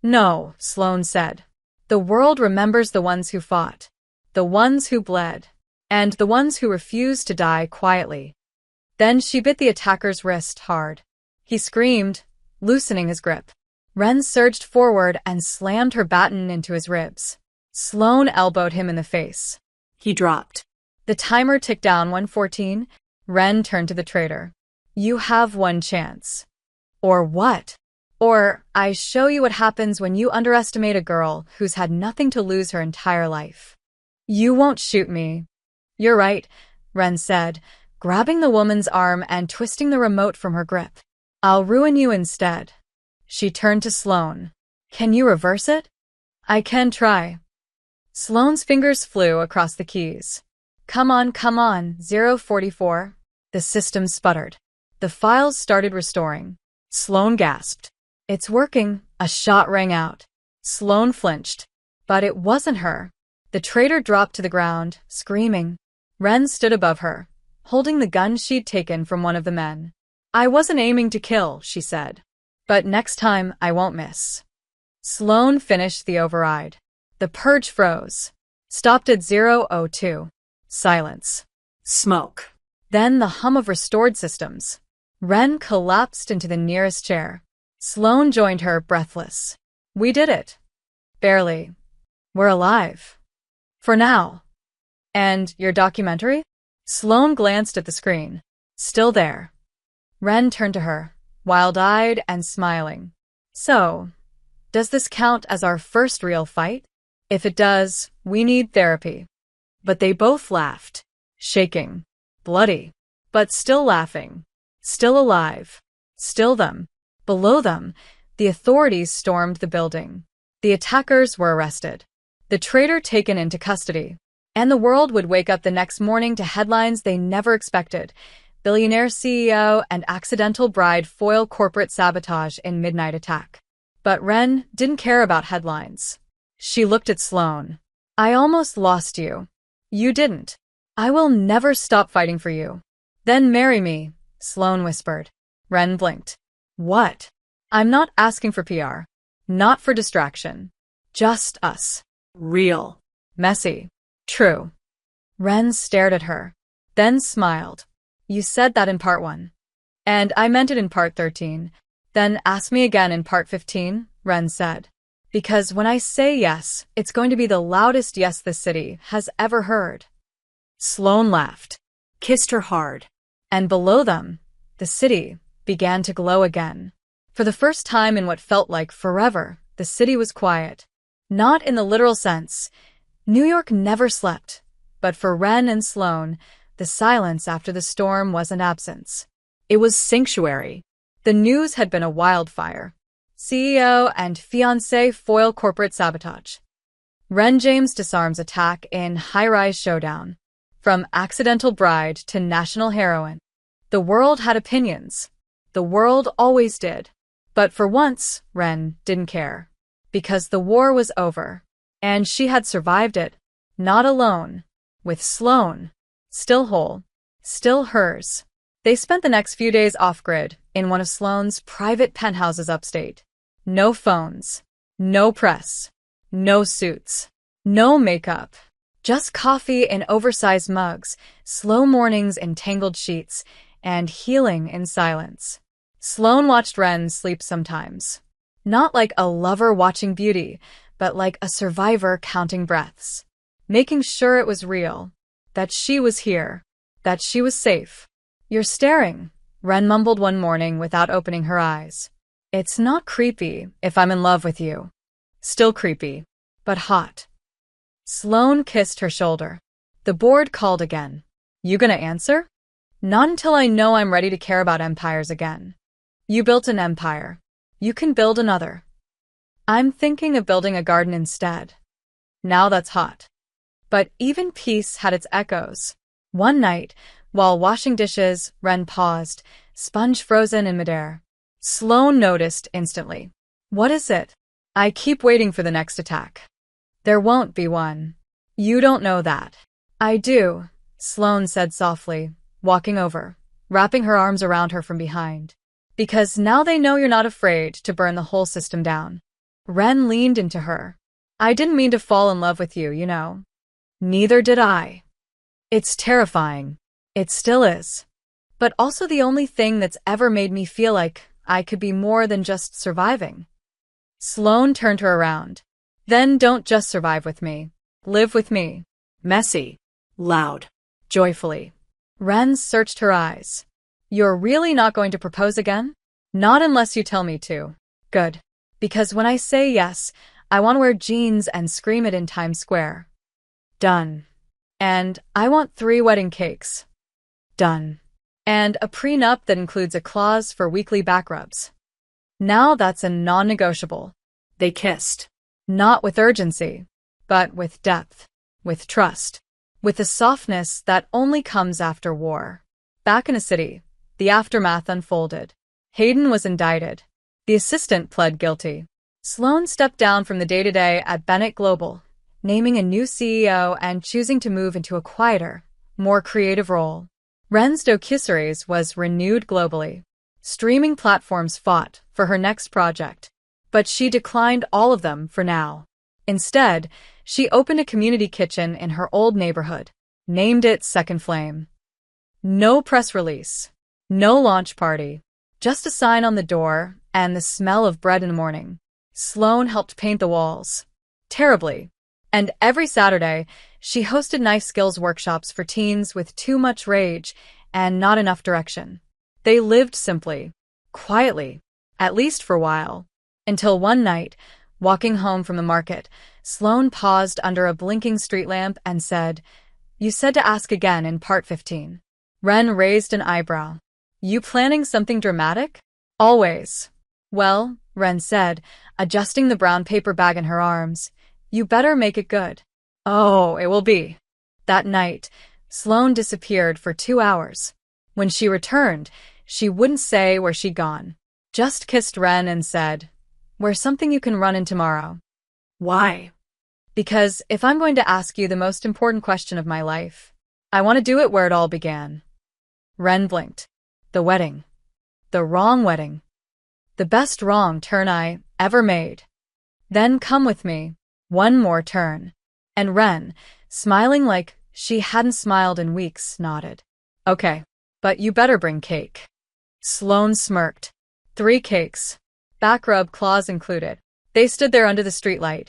No, Sloane said. The world remembers the ones who fought, the ones who bled, and the ones who refused to die quietly. Then she bit the attacker's wrist hard. He screamed, loosening his grip. Ren surged forward and slammed her baton into his ribs. Sloane elbowed him in the face. He dropped. The timer ticked down 1:14. Ren turned to the traitor. You have one chance. Or what? Or I show you what happens when you underestimate a girl who's had nothing to lose her entire life. You won't shoot me. You're right, Ren said, grabbing the woman's arm and twisting the remote from her grip. I'll ruin you instead. She turned to Sloane. Can you reverse it? I can try. Sloane's fingers flew across the keys. Come on, 044. The system sputtered. The files started restoring. Sloane gasped. It's working. A shot rang out. Sloane flinched. But it wasn't her. The traitor dropped to the ground, screaming. Ren stood above her, holding the gun she'd taken from one of the men. I wasn't aiming to kill, she said. But next time, I won't miss. Sloane finished the override. The purge froze. Stopped at 0:02. Silence. Smoke. Then the hum of restored systems. Ren collapsed into the nearest chair. Sloane joined her, breathless. We did it. Barely. We're alive. For now. And your documentary? Sloane glanced at the screen. Still there. Ren turned to her, wild-eyed and smiling. So, does this count as our first real fight? If it does, we need therapy. But they both laughed, shaking, bloody, but still laughing, still alive, still them. Below them, the authorities stormed the building. The attackers were arrested, the traitor taken into custody, and the world would wake up the next morning to headlines they never expected. Billionaire CEO and accidental bride foil corporate sabotage in midnight attack. But Ren didn't care about headlines. She looked at Sloane. I almost lost you. You didn't. I will never stop fighting for you. Then marry me, Sloane whispered. Ren blinked. What? I'm not asking for PR. Not for distraction. Just us. Real. Messy. True. Ren stared at her, then smiled. You said that in part one. And I meant it in part 13. Then ask me again in part 15, Ren said. Because when I say yes, it's going to be the loudest yes this city has ever heard. Sloane laughed, kissed her hard. And below them, the city began to glow again. For the first time in what felt like forever, the city was quiet. Not in the literal sense. New York never slept. But for Ren and Sloane, the silence after the storm wasn't absence. It was sanctuary. The news had been a wildfire. CEO and fiancé foil corporate sabotage. Ren James disarms attack in high-rise showdown. From accidental bride to national heroine. The world had opinions. The world always did. But for once, Ren didn't care. Because the war was over. And she had survived it. Not alone. With Sloane. Still whole. Still hers. They spent the next few days off-grid, in one of Sloane's private penthouses upstate. No phones. No press. No suits. No makeup. Just coffee in oversized mugs, slow mornings in tangled sheets, and healing in silence. Sloane watched Ren sleep sometimes. Not like a lover watching beauty, but like a survivor counting breaths. Making sure it was real. That she was here. That she was safe. You're staring, Ren mumbled one morning without opening her eyes. It's not creepy if I'm in love with you. Still creepy, but hot. Sloane kissed her shoulder. The board called again. You gonna answer? Not until I know I'm ready to care about empires again. You built an empire. You can build another. I'm thinking of building a garden instead. Now that's hot. But even peace had its echoes. One night, while washing dishes, Ren paused, sponge frozen in midair. Sloane noticed instantly. What is it? I keep waiting for the next attack. There won't be one. You don't know that. I do, Sloane said softly, walking over, wrapping her arms around her from behind. Because now they know you're not afraid to burn the whole system down. Ren leaned into her. I didn't mean to fall in love with you, you know. Neither did I. It's terrifying. It still is. But also the only thing that's ever made me feel like I could be more than just surviving. Sloane turned her around. Then don't just survive with me. Live with me. Messy. Loud. Joyfully. Ren searched her eyes. You're really not going to propose again? Not unless you tell me to. Good. Because when I say yes, I want to wear jeans and scream it in Times Square. Done. And I want 3 wedding cakes. Done. And a prenup that includes a clause for weekly back rubs. Now that's a non-negotiable. They kissed. Not with urgency, but with depth, with trust, with a softness that only comes after war. Back in a city, the aftermath unfolded. Hayden was indicted. The assistant pled guilty. Sloane stepped down from the day-to-day at Bennett Global, naming a new CEO and choosing to move into a quieter, more creative role. Ren's docuseries was renewed globally. Streaming platforms fought for her next project, but she declined all of them for now. Instead, she opened a community kitchen in her old neighborhood, named it Second Flame. No press release, no launch party, just a sign on the door and the smell of bread in the morning. Sloane helped paint the walls. Terribly. And every Saturday, she hosted knife skills workshops for teens with too much rage and not enough direction. They lived simply, quietly, at least for a while. Until one night, walking home from the market, Sloane paused under a blinking street lamp and said, You said to ask again in part 15. Ren raised an eyebrow. You planning something dramatic? Always. Well, Ren said, adjusting the brown paper bag in her arms. You better make it good. Oh, it will be. That night, Sloane disappeared for 2 hours. When she returned, she wouldn't say where she'd gone. Just kissed Ren and said, Where's something you can run in tomorrow? Why? Because if I'm going to ask you the most important question of my life, I want to do it where it all began. Ren blinked. The wedding. The wrong wedding. The best wrong turn I ever made. Then come with me. One more turn. And Ren, smiling like she hadn't smiled in weeks, nodded. Okay, but you better bring cake. Sloane smirked. 3 cakes. Back rub claws included. They stood there under the streetlight,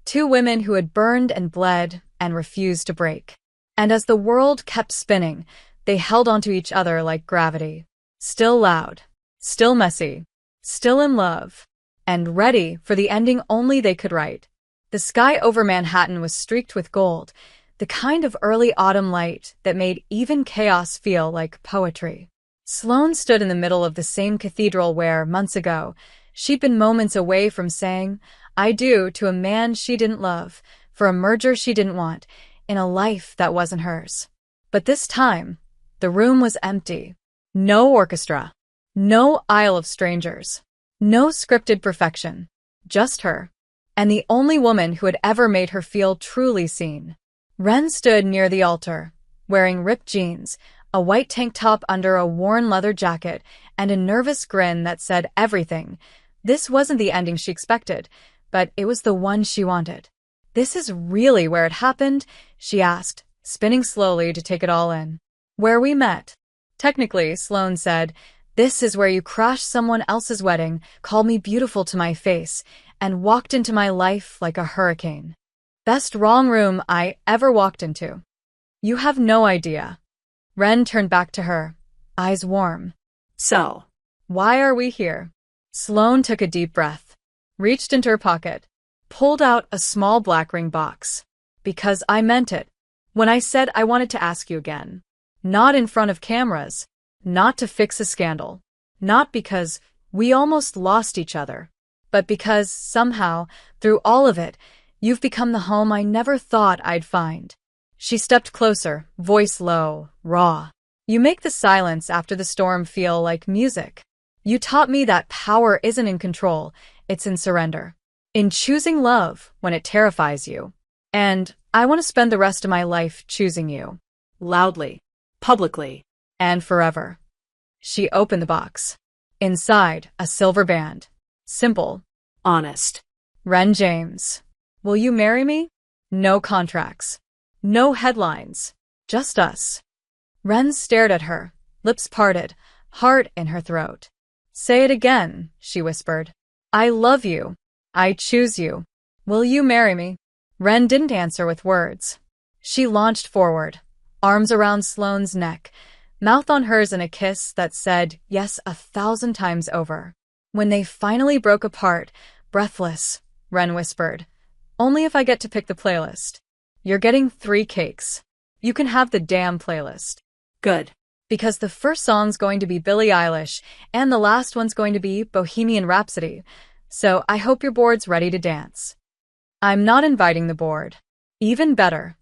2 women who had burned and bled and refused to break. And as the world kept spinning, they held onto each other like gravity. Still loud, still messy, still in love, and ready for the ending only they could write. The sky over Manhattan was streaked with gold, the kind of early autumn light that made even chaos feel like poetry. Sloane stood in the middle of the same cathedral where, months ago, she'd been moments away from saying, I do, to a man she didn't love, for a merger she didn't want, in a life that wasn't hers. But this time, the room was empty. No orchestra. No aisle of strangers. No scripted perfection. Just her. And the only woman who had ever made her feel truly seen. Ren stood near the altar, wearing ripped jeans, a white tank top under a worn leather jacket, and a nervous grin that said everything. This wasn't the ending she expected, but it was the one she wanted. This is really where it happened? She asked, spinning slowly to take it all in. Where we met. Technically, Sloane said, this is where you crashed someone else's wedding, called me beautiful to my face, and walked into my life like a hurricane. Best wrong room I ever walked into. You have no idea. Ren turned back to her, eyes warm. So, why are we here? Sloane took a deep breath, reached into her pocket, pulled out a small black ring box. Because I meant it. When I said I wanted to ask you again. Not in front of cameras. Not to fix a scandal. Not because we almost lost each other. But because, somehow, through all of it, you've become the home I never thought I'd find. She stepped closer, voice low, raw. You make the silence after the storm feel like music. You taught me that power isn't in control, it's in surrender. In choosing love when it terrifies you. And I want to spend the rest of my life choosing you. Loudly. Publicly. And forever. She opened the box. Inside, a silver band. Simple. Honest. Ren James. Will you marry me? No contracts. No headlines. Just us. Ren stared at her, lips parted, heart in her throat. Say it again, she whispered. I love you. I choose you. Will you marry me? Ren didn't answer with words. She launched forward, arms around Sloane's neck, mouth on hers in a kiss that said yes 1,000 times over. When they finally broke apart, breathless, Ren whispered, only if I get to pick the playlist. You're getting 3 cakes. You can have the damn playlist. Good. Because the first song's going to be Billie Eilish, and the last one's going to be Bohemian Rhapsody. So I hope your board's ready to dance. I'm not inviting the board. Even better.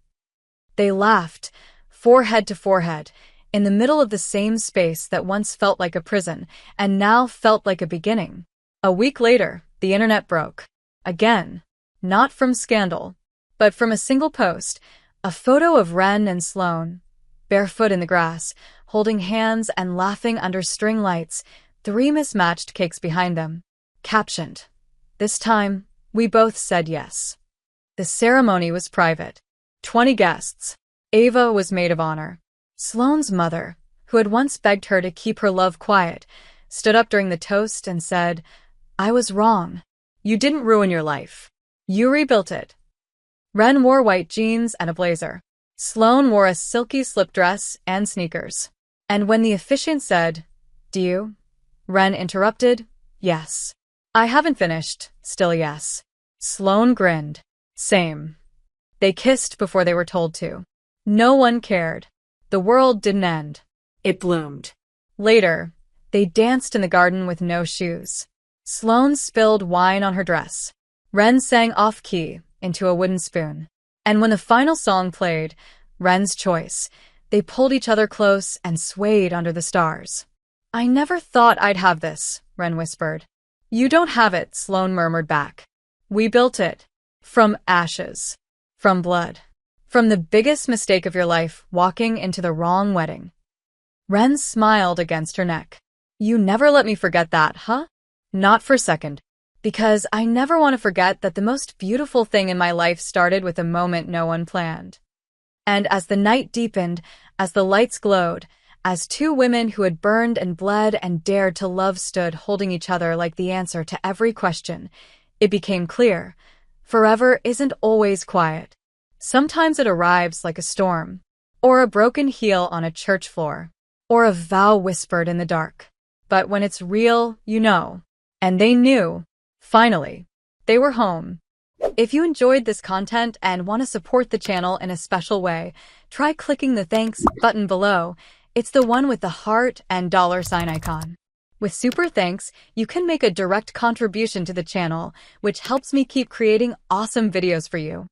They laughed, forehead to forehead, in the middle of the same space that once felt like a prison, and now felt like a beginning. A week later, the internet broke. Again. Not from scandal, but from a single post, a photo of Ren and Sloane, barefoot in the grass, holding hands and laughing under string lights, 3 mismatched cakes behind them. Captioned, this time, we both said yes. The ceremony was private. 20 guests. Ava was maid of honor. Sloane's mother, who had once begged her to keep her love quiet, stood up during the toast and said, I was wrong. You didn't ruin your life. You rebuilt it. Ren wore white jeans and a blazer. Sloane wore a silky slip dress and sneakers. And when the officiant said, do you? Ren interrupted, yes. I haven't finished, still yes. Sloane grinned. Same. They kissed before they were told to. No one cared. The world didn't end. It bloomed. Later, they danced in the garden with no shoes. Sloane spilled wine on her dress. Ren sang off-key into a wooden spoon. And when the final song played, Ren's choice, they pulled each other close and swayed under the stars. I never thought I'd have this, Ren whispered. You don't have it, Sloane murmured back. We built it. From ashes. From blood. From the biggest mistake of your life, walking into the wrong wedding. Ren smiled against her neck. You never let me forget that, huh? Not for a second. Because I never want to forget that the most beautiful thing in my life started with a moment no one planned. And as the night deepened, as the lights glowed, as two women who had burned and bled and dared to love stood holding each other like the answer to every question. It became clear. Forever isn't always quiet. Sometimes it arrives like a storm, or a broken heel on a church floor, or a vow whispered in the dark. But when it's real, you know. And they knew. Finally. They were home. If you enjoyed this content and want to support the channel in a special way, try clicking the thanks button below. It's the one with the heart and $sign icon. With super thanks, you can make a direct contribution to the channel, which helps me keep creating awesome videos for you.